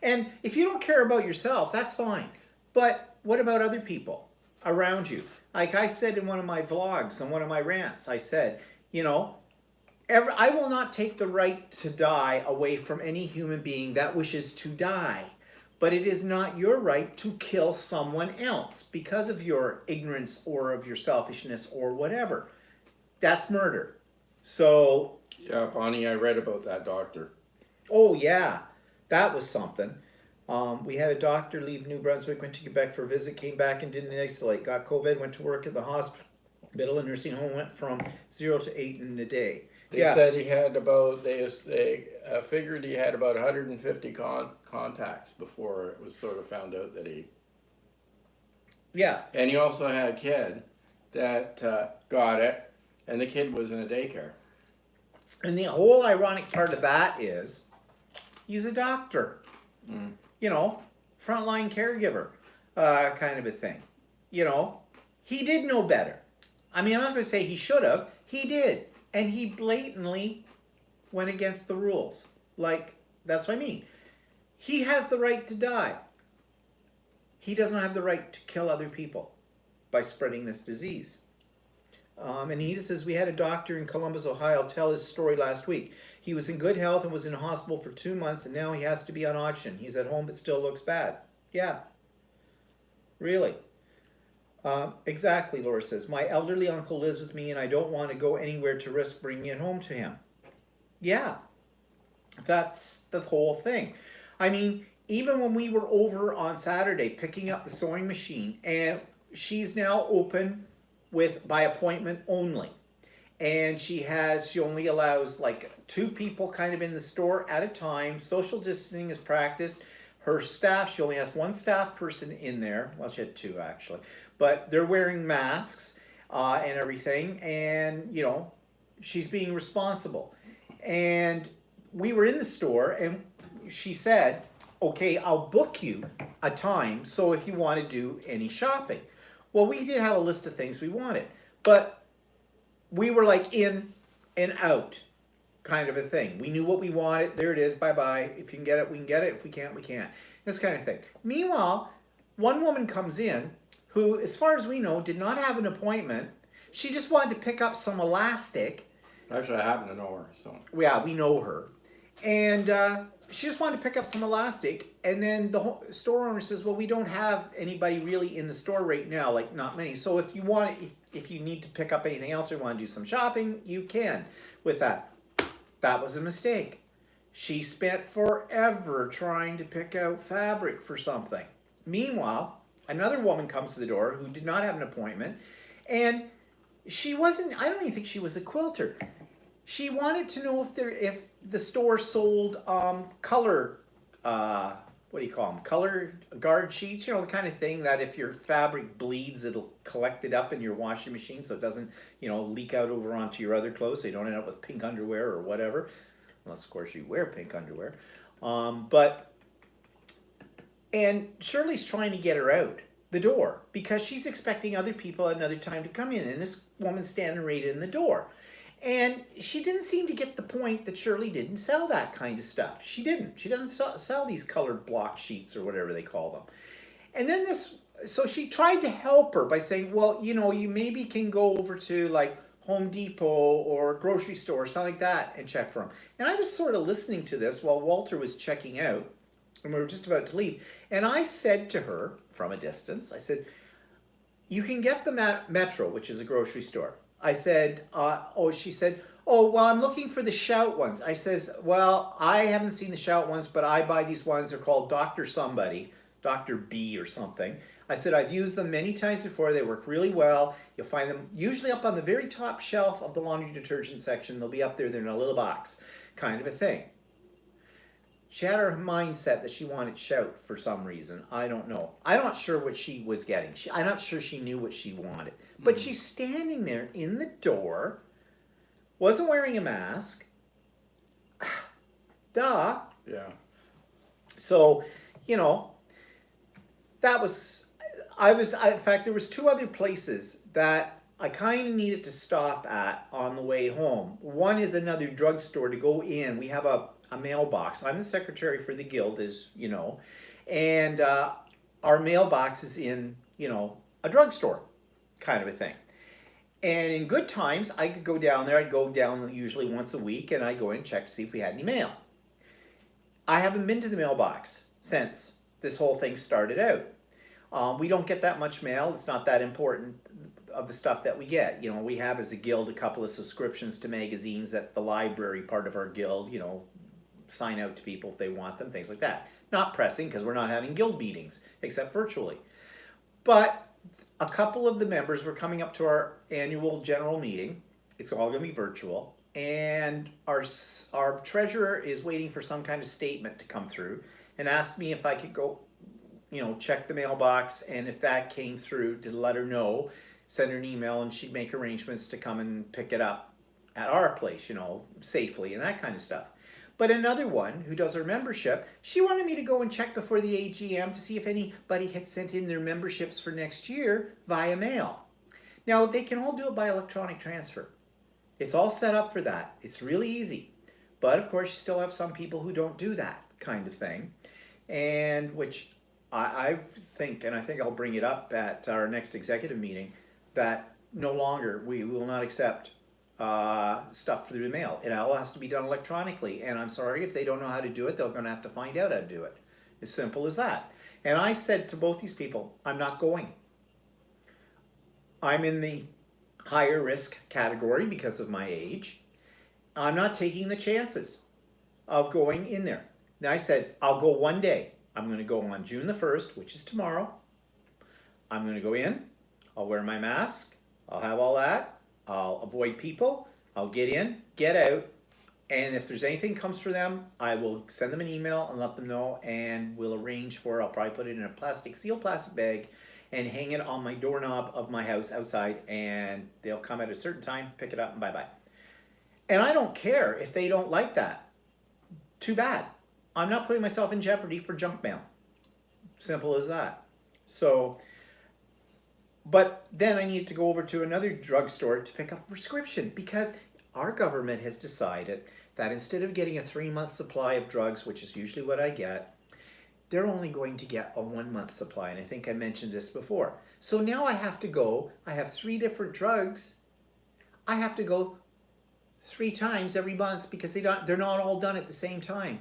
And if you don't care about yourself, that's fine. But what about other people around you? Like I said in one of my vlogs and one of my rants, I said, I will not take the right to die away from any human being that wishes to die. But it is not your right to kill someone else because of your ignorance or of your selfishness or whatever. That's murder. So, Yeah, Bonnie, I read about that doctor. oh yeah, that was something. We had a doctor leave New Brunswick, went to Quebec for a visit, came back and didn't isolate, got COVID, went to work at the hospital and nursing home, went from 0 to 8 in a day. They said he had about, they figured he had about 150 contacts before it was sort of found out that he... Yeah, And he also had a kid that got it, and the kid was in a daycare. and the whole ironic part of that is he's a doctor. Mm. Frontline caregiver kind of a thing. He did know better. I mean, I'm not going to say he should have. He did. And he blatantly went against the rules. Like, that's what I mean. He has the right to die. He doesn't have the right to kill other people by spreading this disease. And Anita says, we had a doctor in Columbus, Ohio, tell his story last week. He was in good health and was in hospital for 2 months, and now he has to be on oxygen. He's at home but still looks bad. Yeah. Really. Exactly, Laura says. My elderly uncle lives with me, and I don't want to go anywhere to risk bringing it home to him. Yeah. That's the whole thing. I mean, even when we were over on Saturday picking up the sewing machine, and she's now open by appointment only. And she only allows like 2 people kind of in the store at a time. Social distancing is practiced. Her staff, she only has 1 staff person in there. Well, she had 2 actually. But they're wearing masks and everything. And, she's being responsible. And we were in the store and she said, okay, I'll book you a time so if you want to do any shopping. Well, we did have a list of things we wanted. But we were like in and out kind of a thing. We knew what we wanted. There it is. Bye-bye. If you can get it, we can get it. If we can't, we can't. This kind of thing. Meanwhile, one woman comes in who, as far as we know, did not have an appointment. She just wanted to pick up some elastic. Actually, I happen to know her, so... Yeah, we know her. And she just wanted to pick up some elastic. And then the store owner says, well, we don't have anybody really in the store right now, like not many. So if you need to pick up anything else or want to do some shopping, you can with that. That was a mistake. She spent forever trying to pick out fabric for something. Meanwhile, another woman comes to the door who did not have an appointment, and she wasn't, I don't even think she was a quilter. she wanted to know if the store sold color, what do you call them, color guard sheets, the kind of thing that if your fabric bleeds, it'll collect it up in your washing machine so it doesn't leak out over onto your other clothes, so you don't end up with pink underwear or whatever, unless of course you wear pink underwear. But and Shirley's trying to get her out the door because she's expecting other people at another time to come in, and this woman's standing right in the door. And she didn't seem to get the point that Shirley didn't sell that kind of stuff. She didn't. She doesn't sell these colored block sheets or whatever they call them. And then so she tried to help her by saying, well, you maybe can go over to like Home Depot or grocery store or something like that and check for them. And I was sort of listening to this while Walter was checking out, and we were just about to leave. And I said to her from a distance, I said, you can get the Metro, which is a grocery store. I said, she said, oh, well, I'm looking for the Shout ones. I says, well, I haven't seen the Shout ones, but I buy these ones. They're called Dr. Somebody, Dr. B or something. I said, I've used them many times before. They work really well. You'll find them usually up on the very top shelf of the laundry detergent section. They'll be up there. They're in a little box, kind of a thing. She had her mindset that she wanted Shout for some reason. I don't know. I'm not sure what she was getting. I'm not sure she knew what she wanted. But she's standing there in the door, wasn't wearing a mask. Duh. Yeah. So, that was, in fact, there was two other places that I kind of needed to stop at on the way home. One is another drugstore to go in. We have a mailbox. I'm the secretary for the guild, as you know, and our mailbox is in, a drugstore kind of a thing. And in good times, I could go down there. I'd go down usually once a week, and I'd go in and check to see if we had any mail. I haven't been to the mailbox since this whole thing started out. We don't get that much mail. It's not that important of the stuff that we get. We have as a guild a couple of subscriptions to magazines at the library part of our guild, sign out to people if they want them, things like that. Not pressing because we're not having guild meetings, except virtually. But a couple of the members were coming up to our annual general meeting. It's all going to be virtual. And our treasurer is waiting for some kind of statement to come through and asked me if I could go, check the mailbox, and if that came through, to let her know, send her an email, and she'd make arrangements to come and pick it up at our place, safely and that kind of stuff. But another one who does our membership, she wanted me to go and check before the AGM to see if anybody had sent in their memberships for next year via mail. Now, they can all do it by electronic transfer. It's all set up for that. It's really easy. But of course, you still have some people who don't do that kind of thing. And which I think, and I think I'll bring it up at our next executive meeting, that no longer, we will not accept stuff through the mail. It all has to be done electronically, and I'm sorry if they don't know how to do it, they're going to have to find out how to do it. As simple as that. And I said to both these people, I'm not going. I'm in the higher risk category because of my age. I'm not taking the chances of going in there. Now I said, I'll go one day. I'm going to go on June the 1st, which is tomorrow. I'm going to go in. I'll wear my mask. I'll have all that. I'll avoid people. I'll get in, get out, and if there's anything comes for them, I will send them an email and let them know, and we'll arrange for it. I'll probably put it in a sealed plastic bag and hang it on my doorknob of my house outside, and they'll come at a certain time, pick it up, and bye-bye. And I don't care if they don't like that. Too bad. I'm not putting myself in jeopardy for junk mail. Simple as that. So, but then I need to go over to another drugstore to pick up a prescription because our government has decided that instead of getting a 3-month supply of drugs, which is usually what I get, they're only going to get a 1-month supply. And I think I mentioned this before. So now I have to go, I have 3 different drugs. I have to go 3 times every month because they're not all done at the same time.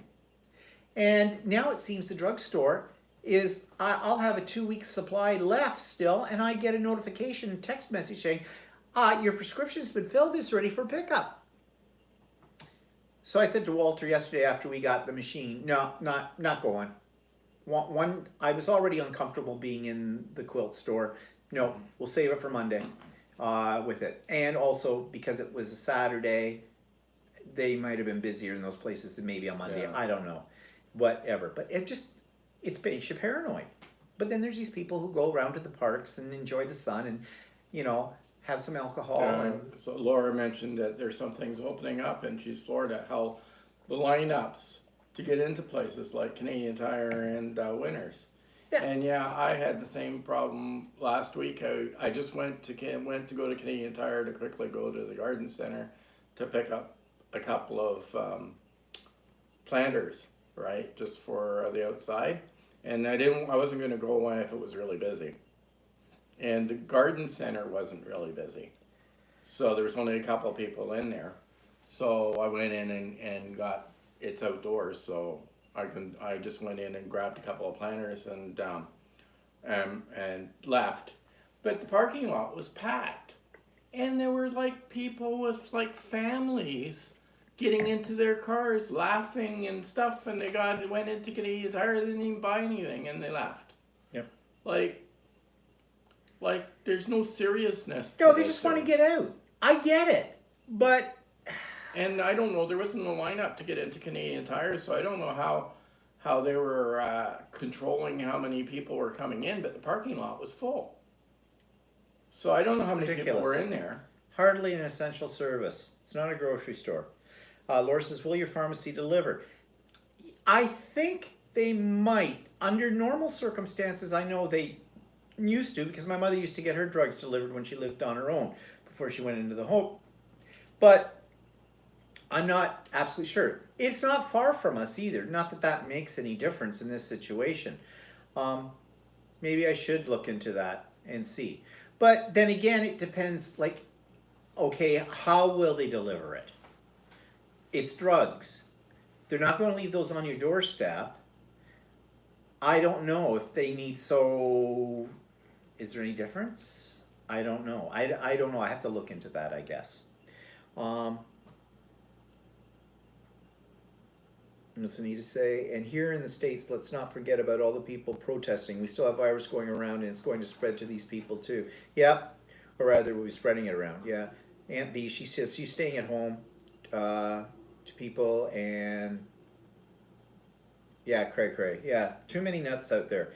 And now it seems the drugstore is, I'll have a 2-week supply left still, and I get a notification, text message saying, your prescription's been filled, it's ready for pickup. So I said to Walter yesterday after we got the machine, no, not going. One, I was already uncomfortable being in the quilt store. No, we'll save it for Monday with it. And also because it was a Saturday, they might have been busier in those places than maybe on Monday. Yeah. I don't know, whatever. But it makes you paranoid. But then there's these people who go around to the parks and enjoy the sun and, have some alcohol and. So Laura mentioned that there's some things opening up, and she's floored at how the lineups to get into places like Canadian Tire and Winners. Yeah. And I had the same problem last week. I just went to go to Canadian Tire to quickly go to the garden center to pick up a couple of planters, right, just for the outside. And I wasn't going to go if it was really busy. And the garden center wasn't really busy. So there was only a couple of people in there. So I went in and it's outdoors, so I just went in and grabbed a couple of planters and left. But the parking lot was packed. And there were like people with like families getting into their cars, laughing and stuff, and they went into Canadian Tire, they didn't even buy anything, and they left. Yep. Like there's no seriousness. No, they just want to get out. I get it, but. And I don't know, there wasn't a lineup to get into Canadian Tire, so I don't know how they were controlling how many people were coming in, but the parking lot was full. So I don't know how many people were in there. Hardly an essential service. It's not a grocery store. Laura says, will your pharmacy deliver? I think they might. Under normal circumstances, I know they used to, because my mother used to get her drugs delivered when she lived on her own before she went into the home. But I'm not absolutely sure. It's not far from us either. Not that makes any difference in this situation. Maybe I should look into that and see. But then again, it depends, like, okay, how will they deliver it? It's drugs. They're not going to leave those on your doorstep. I don't know if they need, so is there any difference? I don't know. I don't know. I have to look into that, I guess. What's Anita say? And here in the States, let's not forget about all the people protesting. We still have virus going around, and it's going to spread to these people too. Yeah, or rather, we'll be spreading it around. Yeah. Aunt B, she says she's staying at home to people, and yeah, cray. Yeah, too many nuts out there.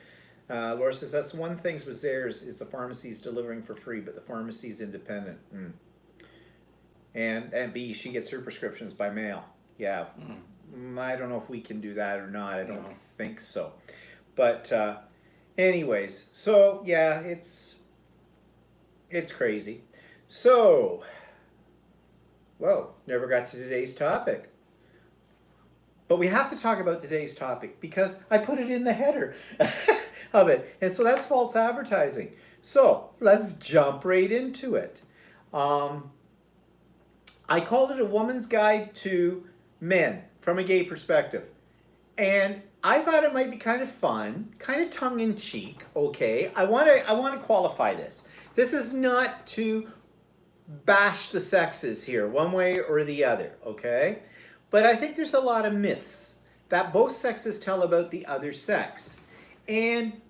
Laura says that's one thing with theirs is the pharmacy's delivering for free, but the pharmacy's independent. And B, she gets her prescriptions by mail. Yeah. I don't know if we can do that or not. I don't think so. But anyways, so yeah, it's crazy. So, whoa, never got to today's topic. But we have to talk about today's topic because I put it in the header of it. And so that's false advertising. So let's jump right into it. I called it a woman's guide to men from a gay perspective. And I thought it might be kind of fun, kind of tongue-in-cheek, okay? I want to qualify this. This is not to bash the sexes here, one way or the other, okay? But I think there's a lot of myths that both sexes tell about the other sex. And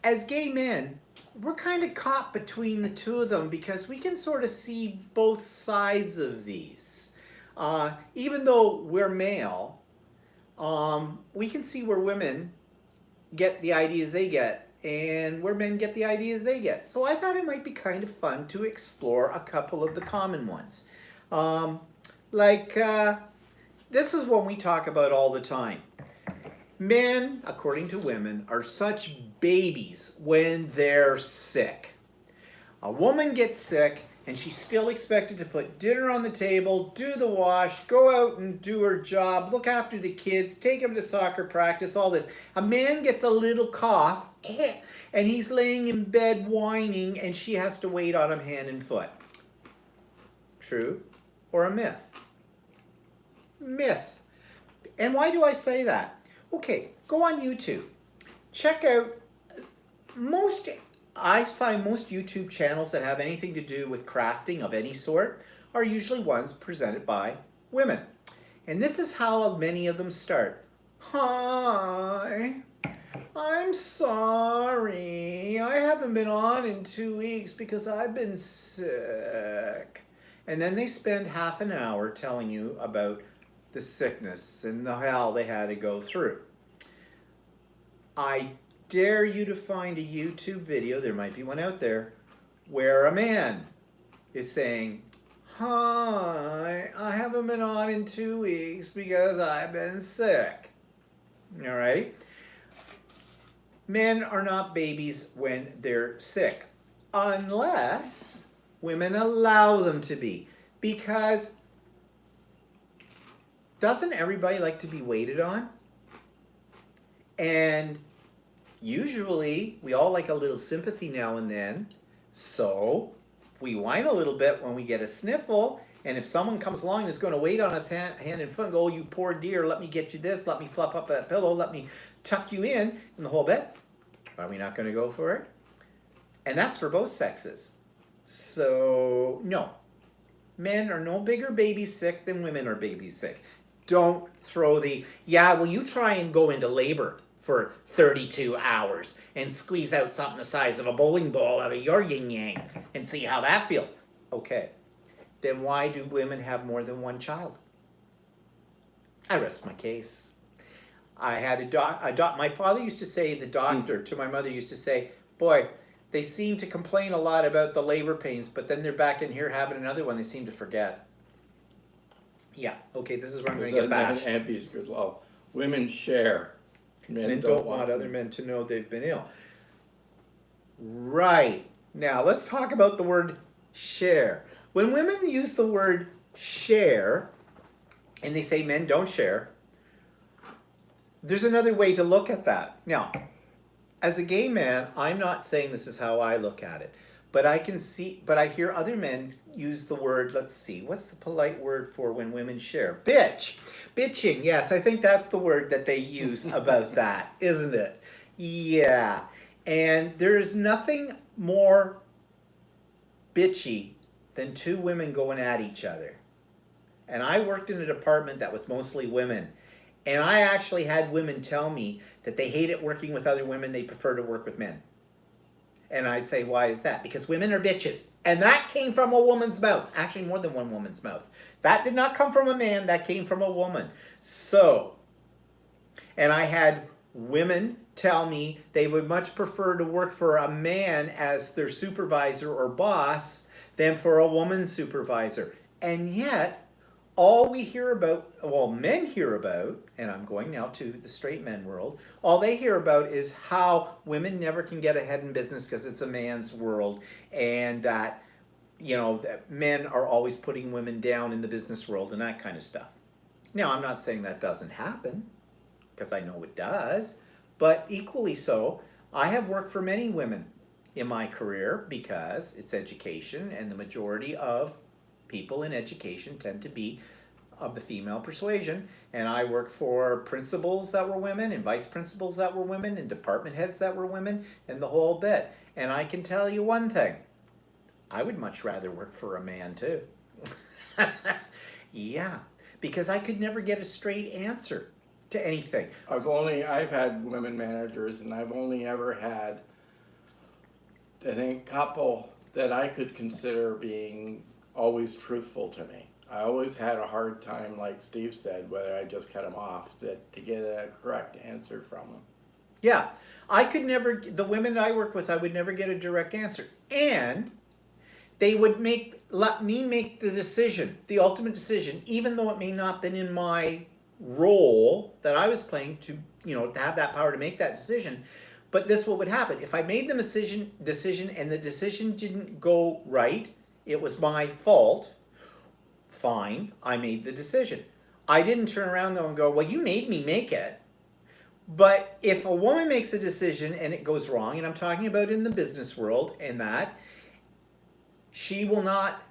as gay men, we're kind of caught between the two of them because we can sort of see both sides of these. Even though we're male, we can see where women get the ideas they get and where men get the ideas they get. So I thought it might be kind of fun to explore a couple of the common ones. This is one we talk about all the time. Men, according to women, are such babies when they're sick. A woman gets sick and she's still expected to put dinner on the table, do the wash, go out and do her job, look after the kids, take them to soccer practice, all this. A man gets a little cough and he's laying in bed whining and she has to wait on him hand and foot. True or a myth? Myth. And why do I say that? Okay, go on YouTube. Check out I find most YouTube channels that have anything to do with crafting of any sort are usually ones presented by women. And this is how many of them start. Hi, I'm sorry. I haven't been on in 2 weeks because I've been sick. And then they spend half an hour telling you about the sickness and the hell they had to go through. I dare you to find a YouTube video, there might be one out there, where a man is saying, "Hi, I haven't been on in 2 weeks because I've been sick." All right? Men are not babies when they're sick, unless women allow them to be. Because doesn't everybody like to be waited on? And usually we all like a little sympathy now and then. So we whine a little bit when we get a sniffle. And if someone comes along and is going to wait on us hand and foot and go, "Oh, you poor dear, let me get you this, let me fluff up that pillow, let me tuck you in," and the whole bit, are we not going to go for it? And that's for both sexes. So, no. Men are no bigger baby sick than women are baby sick. Don't throw the, "Yeah, well, you try and go into labor for 32 hours and squeeze out something the size of a bowling ball out of your yin-yang and see how that feels." Okay. Then why do women have more than one child? I rest my case. I had my father used to say, the doctor to my mother used to say, "Boy, they seem to complain a lot about the labor pains, but then they're back in here having another one, they seem to forget." Yeah, okay, this is where I'm going to get bashed. Ampy's good law. Women share. Men don't want other men to know they've been ill. Right. Now, let's talk about the word share. When women use the word share, and they say men don't share, there's another way to look at that. Now, as a gay man, I'm not saying this is how I look at it, but I hear other men use the word, let's see, what's the polite word for when women share? Bitch. Bitching, yes, I think that's the word that they use about that, isn't it? Yeah. And there's nothing more bitchy than two women going at each other. And I worked in a department that was mostly women. And I actually had women tell me that they hate it working with other women, they prefer to work with men. And I'd say, "Why is that?" "Because women are bitches." And that came from a woman's mouth. Actually, more than one woman's mouth. That did not come from a man, that came from a woman. So, and I had women tell me they would much prefer to work for a man as their supervisor or boss than for a woman's supervisor. And yet, all we hear about, well, men hear about, and I'm going now to the straight men world, all they hear about is how women never can get ahead in business because it's a man's world, and that, that men are always putting women down in the business world and that kind of stuff. Now, I'm not saying that doesn't happen, because I know it does, but equally so, I have worked for many women in my career because it's education, and the majority of people in education tend to be of the female persuasion, and I worked for principals that were women and vice principals that were women and department heads that were women and the whole bit. And I can tell you one thing, I would much rather work for a man too. Yeah, because I could never get a straight answer to anything. I've had women managers, and I've only ever had, I think, a couple that I could consider being always truthful to me. I always had a hard time, like Steve said, whether I just cut them off, to get a correct answer from them. Yeah, I could never, the women I work with, I would never get a direct answer. And they would let me make the decision, the ultimate decision, even though it may not have been in my role that I was playing to have that power to make that decision. But this is what would happen. If I made the decision and the decision didn't go right, it was my fault. Fine, I made the decision. I didn't turn around though and go, "Well, you made me make it." But if a woman makes a decision and it goes wrong, and I'm talking about in the business world, and that, she will not,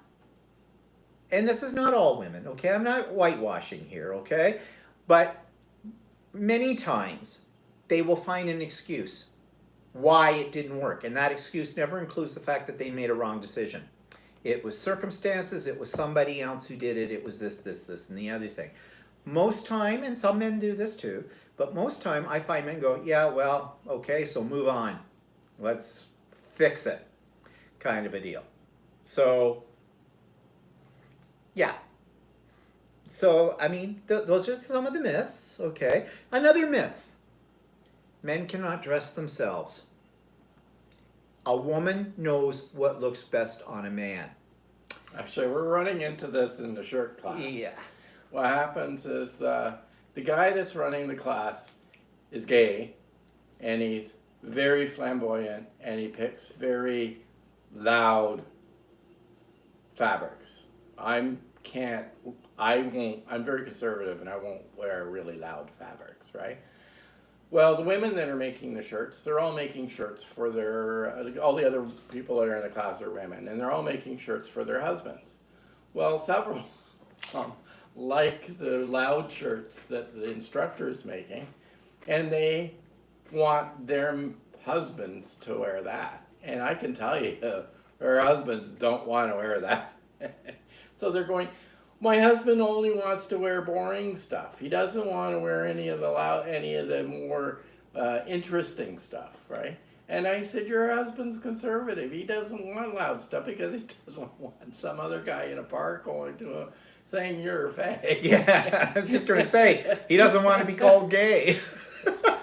and this is not all women, okay? I'm not whitewashing here, okay? But many times they will find an excuse why it didn't work. And that excuse never includes the fact that they made a wrong decision. It was circumstances, it was somebody else who did it, it was this, and the other thing. Most time, and some men do this too, but most time I find men go, "Yeah, well, okay, so move on. Let's fix it," kind of a deal. So Yeah. So, I mean, those are some of the myths, okay? Another myth: men cannot dress themselves. A woman knows what looks best on a man. Actually, we're running into this in the shirt class. Yeah. What happens is the guy that's running the class is gay, and he's very flamboyant, and he picks very loud fabrics. I'm very conservative, and I won't wear really loud fabrics, right? Well, the women that are making the shirts, they're all making shirts for all the other people that are in the class are women, and they're all making shirts for their husbands. Well, several like the loud shirts that the instructor is making, and they want their husbands to wear that. And I can tell you, her husbands don't want to wear that. So they're going, my husband only wants to wear boring stuff. He doesn't want to wear any of the more interesting stuff, right? And I said, your husband's conservative. He doesn't want loud stuff because he doesn't want some other guy in a park going to him saying you're a fag. Yeah, I was just going to say, he doesn't want to be called gay.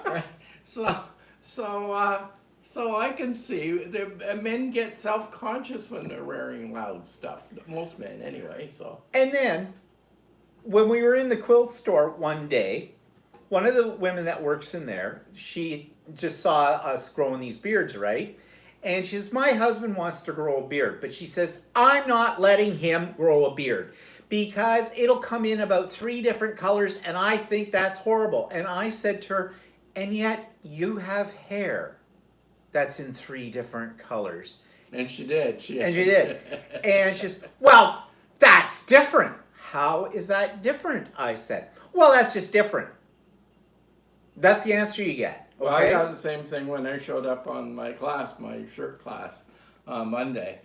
Right. So I can see men get self-conscious when they're wearing loud stuff. Most men, anyway. So. And then, when we were in the quilt store one day, one of the women that works in there, she just saw us growing these beards, right? And she says, my husband wants to grow a beard, but she says, I'm not letting him grow a beard because it'll come in about 3 different colors, and I think that's horrible. And I said to her, and yet you have hair that's in 3 different colors. And she did. And she did. And she says, well, that's different. How is that different? I said, well, that's just different. That's the answer you get. Okay? Well, I got the same thing when I showed up on my shirt class on Monday.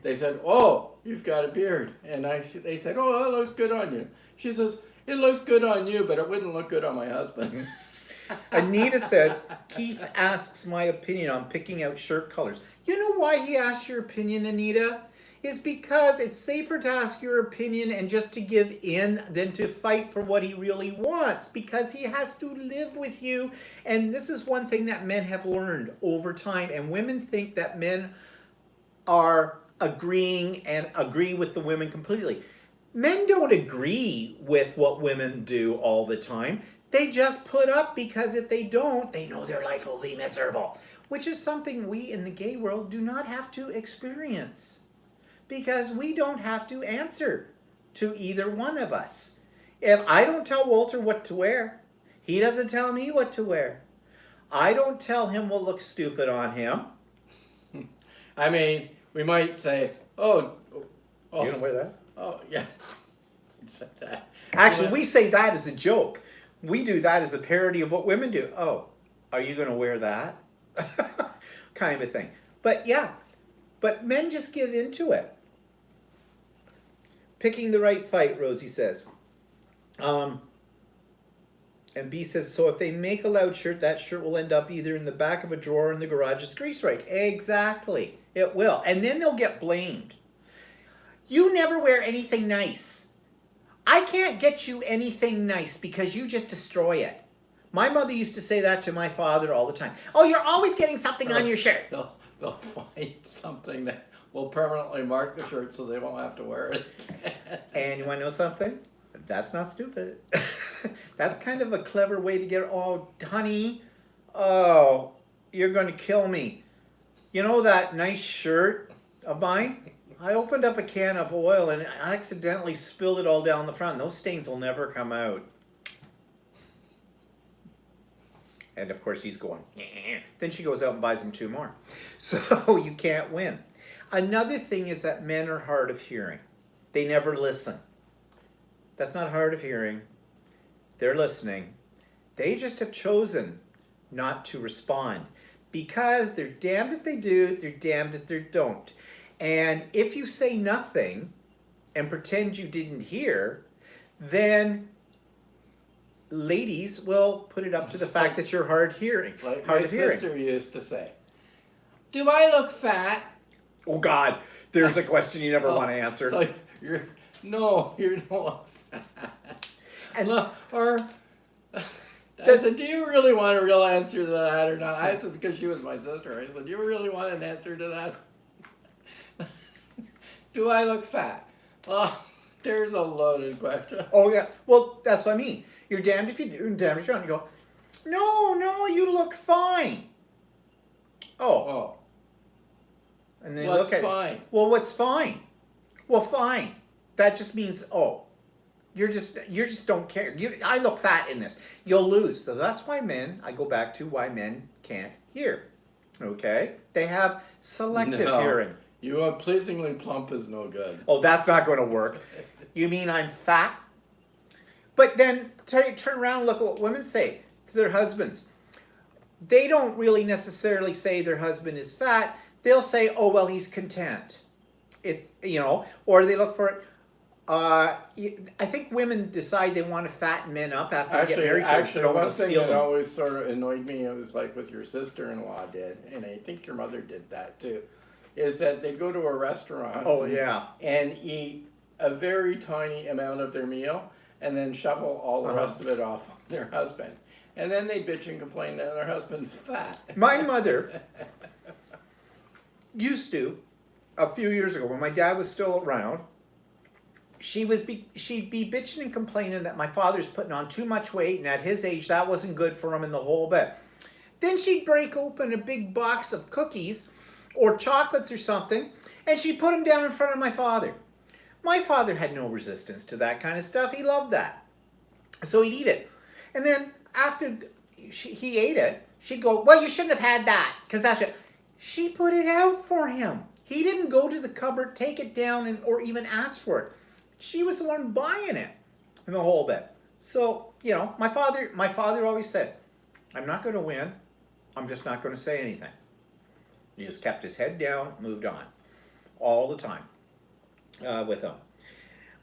They said, oh, you've got a beard. And they said, oh, that looks good on you. She says, it looks good on you, but it wouldn't look good on my husband. Anita says, Keith asks my opinion on picking out shirt colors. You know why he asks your opinion, Anita? Is because it's safer to ask your opinion and just to give in than to fight for what he really wants, because he has to live with you. And this is one thing that men have learned over time, and women think that men are agreeing and agree with the women completely. Men don't agree with what women do all the time. They just put up because if they don't, they know their life will be miserable, which is something we in the gay world do not have to experience because we don't have to answer to either one of us. If I don't tell Walter what to wear, he doesn't tell me what to wear. I don't tell him what looks stupid on him. I mean, we might say, oh. You don't wear that? Oh, yeah. Said that. Actually, we say that as a joke. We do that as a parody of what women do. Oh, are you going to wear that? Kind of a thing. But yeah, but men just give into it. Picking the right fight, Rosie says. And B says, so if they make a loud shirt, that shirt will end up either in the back of a drawer in the garage's grease rake. Exactly. It will. And then they'll get blamed. You never wear anything nice. I can't get you anything nice because you just destroy it. My mother used to say that to my father all the time. Oh, you're always getting something on your shirt. They'll find something that will permanently mark the shirt so they won't have to wear it. And you want to know something? That's not stupid. That's kind of a clever way to get, oh, honey, oh, you're going to kill me. You know that nice shirt of mine? I opened up a can of oil and I accidentally spilled it all down the front. Those stains will never come out. And of course he's going, yeah. Then she goes out and buys him 2 more. So you can't win. Another thing is that men are hard of hearing. They never listen. That's not hard of hearing. They're listening. They just have chosen not to respond because they're damned if they do, they're damned if they don't. And if you say nothing and pretend you didn't hear, then ladies will put it up to the fact that you're hard hearing. Like hard my of hearing. sister used to say, do I look fat? Oh God, there's a question you never want to answer. So no, you don't look fat. And Look, or I Does- said, do you really want a real answer to that or not? I said, because she was my sister. I said, do you really want an answer to that? Do I look fat? Well, there's a loaded question. oh yeah, well that's what I mean. You're damned if you do, and damned if you don't. You go, no, you look fine. Oh, Oh, and they what's look at fine? well, what's fine? Well, fine. That just means you just don't care. I look fat in this. You'll lose. So that's why men. I go back to why men can't hear. Okay, they have selective No. hearing. You are pleasingly plump is no good. Oh, that's not going to work. You mean I'm fat? But then turn around and look at what women say to their husbands. They don't really necessarily say their husband is fat. They'll say, oh, well, he's content. It's, or they look for it. I think women decide they want to fatten men up after they get married. Actually, don't one want to thing steal that them. always sort of annoyed me, it was like with your sister-in-law did, and I think your mother did that too, is that they'd go to a restaurant Oh, yeah. and eat a very tiny amount of their meal and then shovel all the rest of it off on their husband. And then they bitch and complain that their husband's fat. My mother used to, a few years ago, when my dad was still around, she'd be bitching and complaining that my father's putting on too much weight, and at his age that wasn't good for him in the whole bit. Then she'd break open a big box of cookies or chocolates or something, and she'd put them down in front of my father. My father had no resistance to that kind of stuff. He loved that. So he'd eat it. And then after he ate it, she'd go, well, you shouldn't have had that, because that's it. She put it out for him. He didn't go to the cupboard, take it down, or even ask for it. She was the one buying it in the whole bit. So, my father always said, I'm not going to win. I'm just not going to say anything. He just kept his head down, moved on. All the time with him.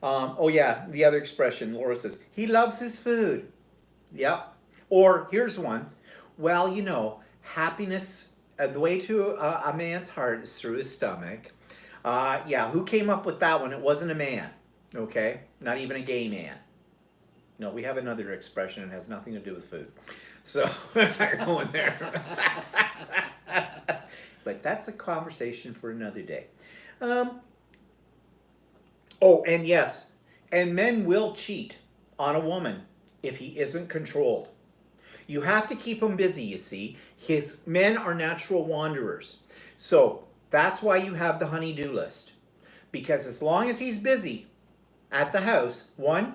Oh yeah, the other expression, Laura says, he loves his food. Yep. Or here's one. Well, happiness, the way to a man's heart is through his stomach. Yeah, who came up with that one? It wasn't a man. Okay? Not even a gay man. No, we have another expression. It has nothing to do with food. So, I'm not going there. But that's a conversation for another day. Oh, and yes, and men will cheat on a woman if he isn't controlled. You have to keep him busy, you see. Men are natural wanderers. So that's why you have the honey-do list. Because as long as he's busy at the house, 1,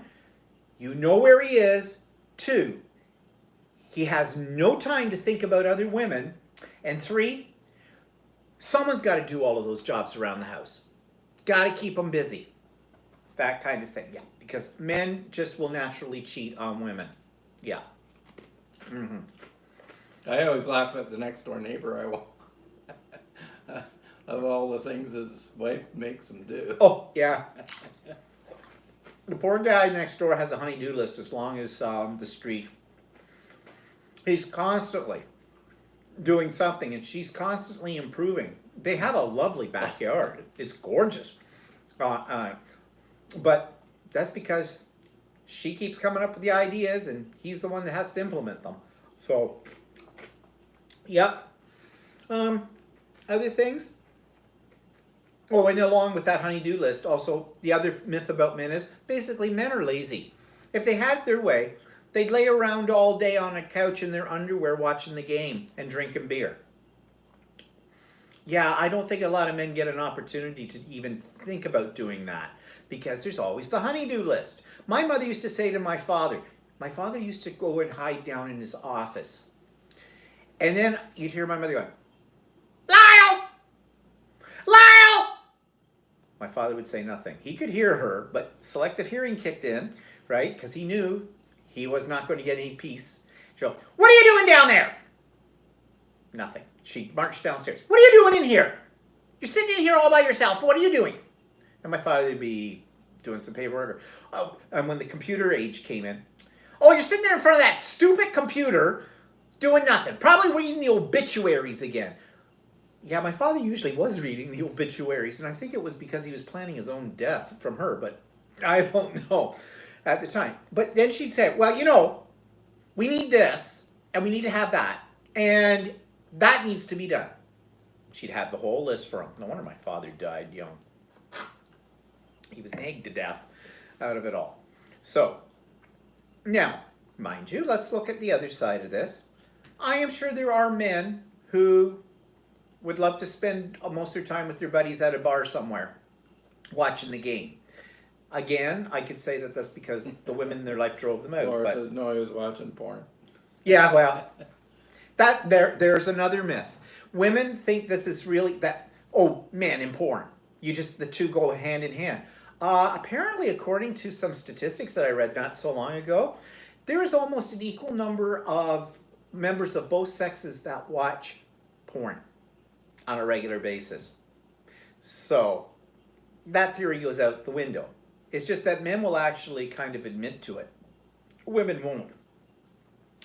you know where he is. 2, he has no time to think about other women. And 3, someone's got to do all of those jobs around the house. Got to keep them busy. That kind of thing, yeah. Because men just will naturally cheat on women. Yeah. Mm-hmm. I always laugh at the next door neighbor. Of all the things his wife makes him do. Oh, yeah. The poor guy next door has a honey-do list as long as the street. He's constantly doing something, and she's constantly improving. They have a lovely backyard. It's gorgeous. But that's because she keeps coming up with the ideas, and he's the one that has to implement them. So, yep. Other things? Oh, and along with that honey-do list, also, the other myth about men is basically men are lazy. If they had their way, they'd lay around all day on a couch in their underwear watching the game and drinking beer. Yeah, I don't think a lot of men get an opportunity to even think about doing that because there's always the honey-do list. My mother used to say to my father used to go and hide down in his office. And then you'd hear my mother going, Lyle! Lyle! My father would say nothing. He could hear her, but selective hearing kicked in, right? Because he knew he was not going to get any peace. She'd go, what are you doing down there? Nothing. She'd march downstairs. What are you doing in here? You're sitting in here all by yourself. What are you doing? And my father would be doing some paperwork. Oh, and when the computer age came in, oh, you're sitting there in front of that stupid computer doing nothing. Probably reading the obituaries again. Yeah, my father usually was reading the obituaries, and I think it was because he was planning his own death from her, but I don't know at the time. But then she'd say, well, you know, we need this and we need to have that. And that needs to be done. She'd have the whole list for him. No wonder my father died young. He was egged to death out of it all. So, now, mind you, let's look at the other side of this. I am sure there are men who would love to spend most of their time with their buddies at a bar somewhere watching the game. Again, I could say that that's because the women in their life drove them out. Or But says, no, he was watching porn. yeah, well, there's another myth. Women think this is really that. Oh, men and porn. You just the two go hand in hand. Apparently, according to some statistics that I read not so long ago, there is almost an equal number of members of both sexes that watch porn on a regular basis. So that theory goes out the window. It's just that men will actually kind of admit to it. Women won't,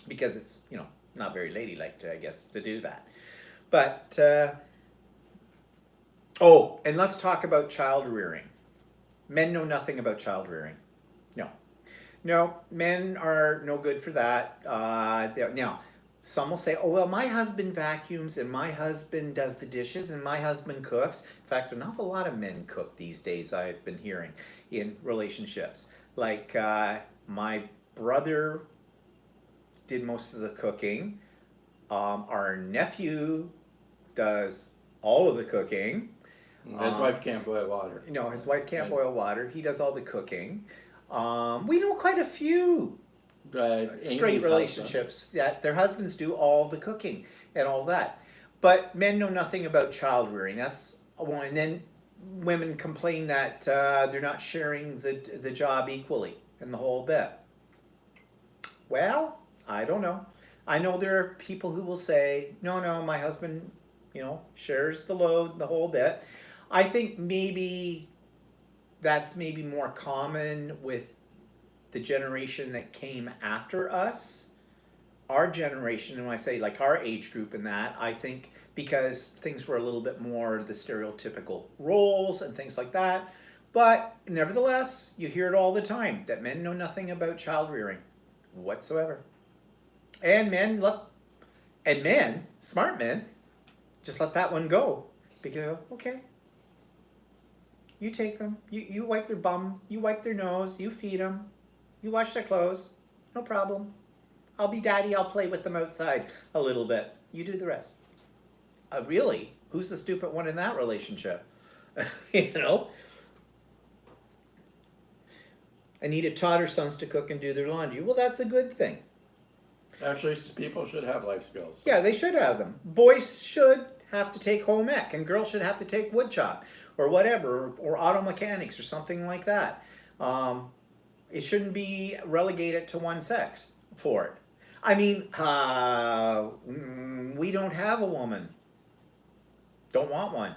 because it's, you know, not very ladylike, I guess, to do that. But, oh, and let's talk about child rearing. Men know nothing about child rearing. No. No, men are no good for that. Now, some will say, oh, well, my husband vacuums and my husband does the dishes and my husband cooks. In fact, an awful lot of men cook these days, I've been hearing, in relationships. Like, my brother did most of the cooking. Our nephew does all of the cooking. His wife can't boil water. No, his wife can't boil water. He does all the cooking. We know quite a few straight relationships that their husbands do all the cooking and all that. But men know nothing about child rearing. That's one. And then women complain that they're not sharing the job equally and the whole bit. Well, I don't know. I know there are people who will say, no, my husband, you know, shares the load, the whole bit. I think maybe that's maybe more common with the generation that came after us. Our generation, and when I say like our age group and that, I think because things were a little bit more the stereotypical roles and things like that. But nevertheless, you hear it all the time that men know nothing about child rearing whatsoever. And men, smart men, just let that one go. Because, okay, you take them, you wipe their bum, you wipe their nose, you feed them, you wash their clothes, no problem. I'll be daddy, I'll play with them outside a little bit. You do the rest. Really? Who's the stupid one in that relationship? You know? Anita taught her sons to cook and do their laundry. Well, that's a good thing. Actually, people should have life skills. Yeah, they should have them. Boys should have to take home ec, and girls should have to take wood chop, or whatever, or auto mechanics, or something like that. It shouldn't be relegated to one sex for it. I mean, we don't have a woman. Don't want one.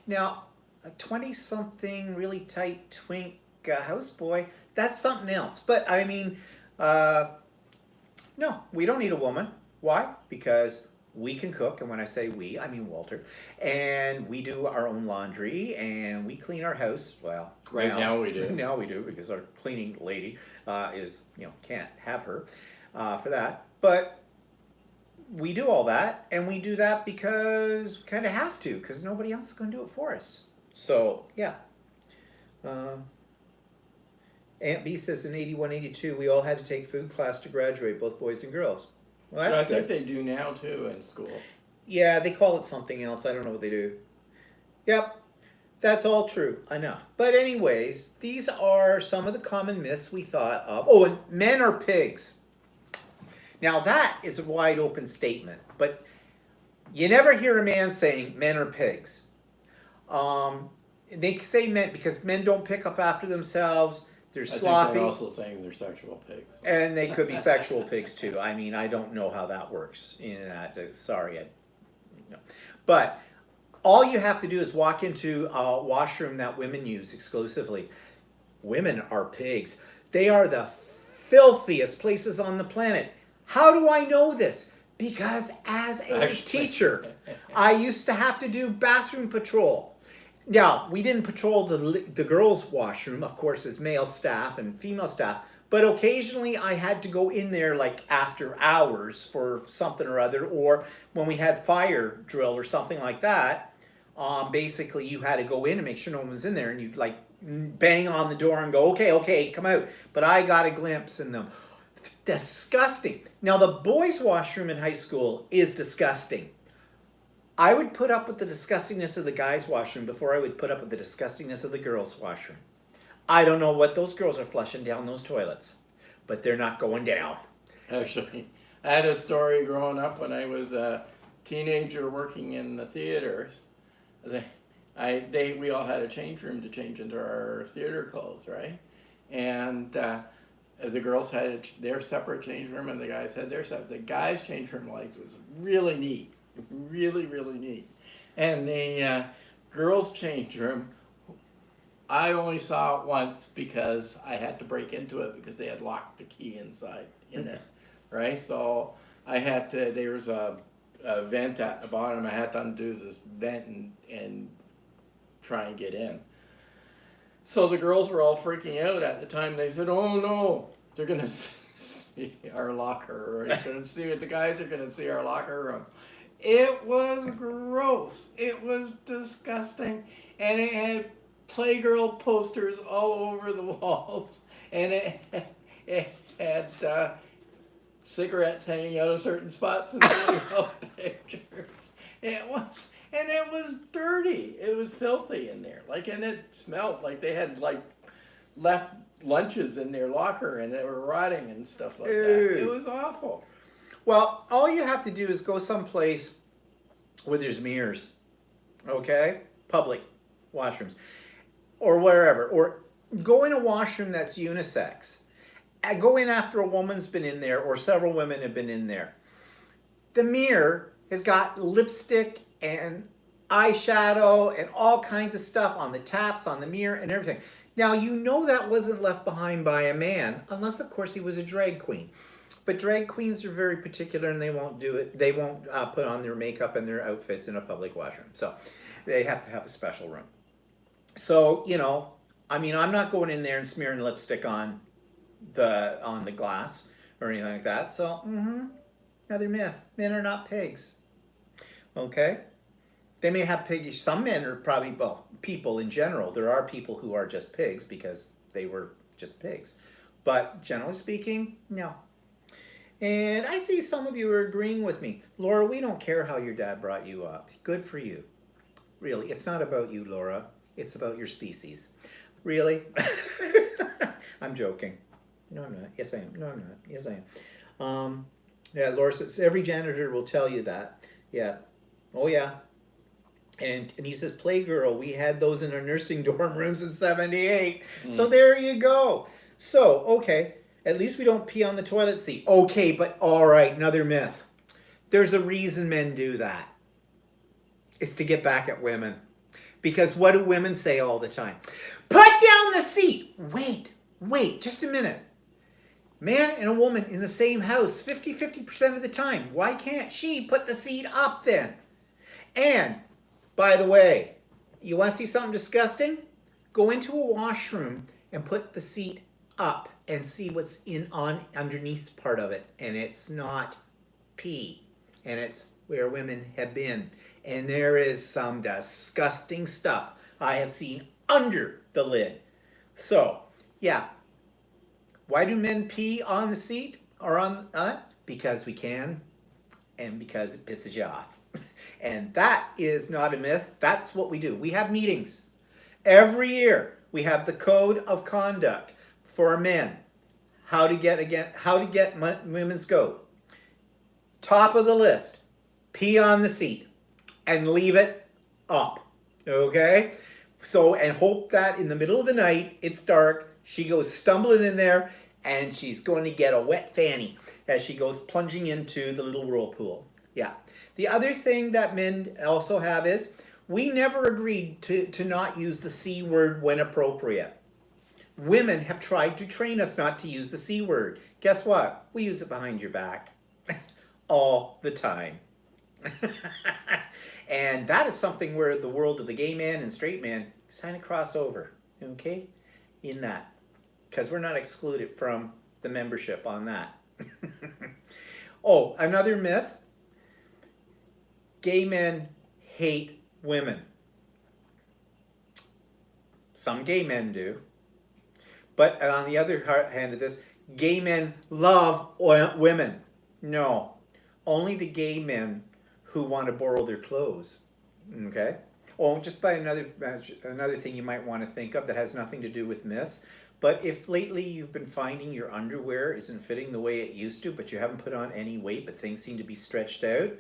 Now, a 20-something, really tight twink houseboy, that's something else. But, I mean, no, we don't need a woman. Why? Because we can cook, and when I say we, I mean Walter, and we do our own laundry, and we clean our house. Well, right now we do. Now we do, because our cleaning lady is, you know, can't have her for that. But we do all that, and we do that because we kind of have to, because nobody else is going to do it for us. So, yeah. Aunt B says in 81, 82, we all had to take food class to graduate, both boys and girls. Well, that's good. I think they do now, too, in schools. Yeah, they call it something else. I don't know what they do. Yep, that's all true. Enough. But anyways, these are some of the common myths we thought of. Oh, and men are pigs. Now, that is a wide open statement, but you never hear a man saying men are pigs. They say men because men don't pick up after themselves. They're sloppy. I think they're also saying they're sexual pigs. And they could be sexual pigs too. I mean, I don't know how that works in that. Sorry. No. But all you have to do is walk into a washroom that women use exclusively. Women are pigs. They are the filthiest places on the planet. How do I know this? Because as a teacher, I used to have to do bathroom patrol. Yeah, we didn't patrol the girls' washroom, of course, as male staff and female staff. But occasionally, I had to go in there like after hours for something or other, or when we had fire drill or something like that. Basically, you had to go in and make sure no one was in there, and you'd like bang on the door and go, "Okay, okay, come out." But I got a glimpse in them. Disgusting. Now, the boys' washroom in high school is disgusting. I would put up with the disgustingness of the guys' washroom before I would put up with the disgustingness of the girls' washroom. I don't know what those girls are flushing down those toilets, but they're not going down. Actually, I had a story growing up when I was a teenager working in the theaters. We all had a change room to change into our theater clothes, right? And the girls had their separate change room, and the guys had their separate. The guys' change room was really neat, really, really neat. And the girls' change room, I only saw it once because I had to break into it because they had locked the key inside in it, right? So I had to. There was a vent at the bottom. I had to undo this vent and try and get in. So the girls were all freaking out at the time. They said, "Oh no, they're gonna see our locker, or the guys are gonna see our locker room." It was gross. It was disgusting, and it had Playgirl posters all over the walls, and it had cigarettes hanging out of certain spots in the pictures. It was dirty. It was filthy in there. And it smelled like they had left lunches in their locker and they were rotting and stuff like that. It was awful. Well, all you have to do is go someplace where there's mirrors, okay? Public washrooms, or wherever, or go in a washroom that's unisex. Go in after a woman's been in there, or several women have been in there. The mirror has got lipstick and eyeshadow and all kinds of stuff on the taps, on the mirror, and everything. Now, you know that wasn't left behind by a man, unless, of course, he was a drag queen. But drag queens are very particular, and they won't do it. They won't put on their makeup and their outfits in a public washroom. So they have to have a special room. So, I'm not going in there and smearing lipstick on the glass or anything like that. So, another myth. Men are not pigs. Okay? They may have piggish. Some men are probably, people in general. There are people who are just pigs because they were just pigs. But generally speaking, no. And I see some of you are agreeing with me. Laura, we don't care how your dad brought you up. Good for you. Really, it's not about you, Laura. It's about your species. Really? I'm joking. No, I'm not. Yes, I am. No, I'm not. Yes, I am. Yeah, Laura says, every janitor will tell you that. Yeah. Oh, yeah. And he says, Playgirl, we had those in our nursing dorm rooms in 78. So there you go. So, okay. At least we don't pee on the toilet seat. Okay, but all right, another myth. There's a reason men do that. It's to get back at women. Because what do women say all the time? Put down the seat. Wait, just a minute. Man and a woman in the same house 50% of the time. Why can't she put the seat up then? And, by the way, you want to see something disgusting? Go into a washroom and put the seat up and see what's underneath part of it. And it's not pee. And it's where women have been. And there is some disgusting stuff I have seen under the lid. So, yeah. Why do men pee on the seat or on because we can and because it pisses you off. And that is not a myth. That's what we do. We have meetings. Every year we have the code of conduct for men. How to get women's goat. Top of the list, pee on the seat and leave it up. Okay? So, and hope that in the middle of the night, it's dark, she goes stumbling in there and she's going to get a wet fanny as she goes plunging into the little whirlpool. Yeah. The other thing that men also have is we never agreed to not use the C word when appropriate. Women have tried to train us not to use the C word. Guess what? We use it behind your back all the time. And that is something where the world of the gay man and straight man kind of cross over, okay, in that. Because we're not excluded from the membership on that. Oh, another myth. Gay men hate women. Some gay men do. But on the other hand of this, gay men love women. No, only the gay men who want to borrow their clothes. Okay? Oh, just by another thing you might want to think of that has nothing to do with myths. But if lately you've been finding your underwear isn't fitting the way it used to, but you haven't put on any weight, but things seem to be stretched out,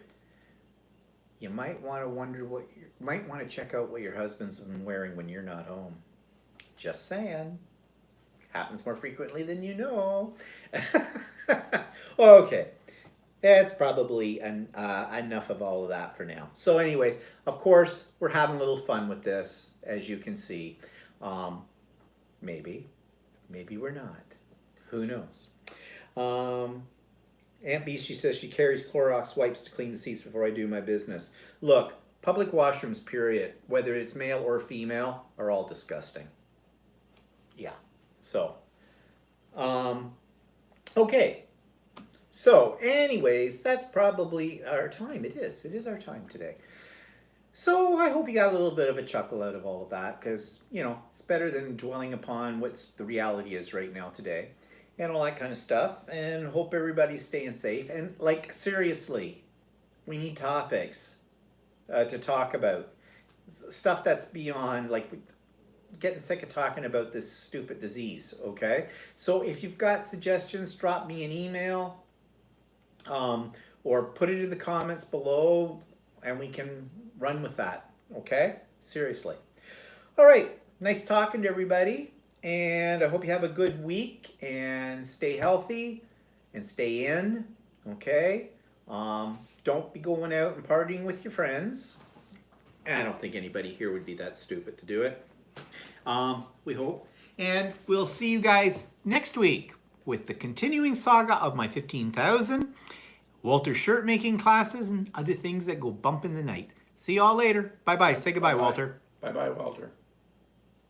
you might want to check out what your husband's been wearing when you're not home. Just saying. Happens more frequently than you know. Okay. That's probably enough of all of that for now. So anyways, of course, we're having a little fun with this, as you can see. Maybe we're not. Who knows? Aunt B, she says she carries Clorox wipes to clean the seats before I do my business. Look, public washrooms, period, whether it's male or female, are all disgusting. Yeah. So, okay. So, anyways, that's probably our time. It is our time today. So I hope you got a little bit of a chuckle out of all of that, because, you know, it's better than dwelling upon what's the reality is right now today and all that kind of stuff. And hope everybody's staying safe. And, like, seriously, we need topics to talk about. Stuff that's beyond, like, getting sick of talking about this stupid disease, okay? So if you've got suggestions, drop me an email or put it in the comments below and we can run with that, okay? Seriously. All right, nice talking to everybody, and I hope you have a good week and stay healthy and stay in, okay? Don't be going out and partying with your friends. I don't think anybody here would be that stupid to do it. We hope. And we'll see you guys next week with the continuing saga of my 15,000, Walter shirt making classes, and other things that go bump in the night. See y'all later. Bye-bye. Say goodbye, Bye-bye. Walter. Bye-bye, Walter.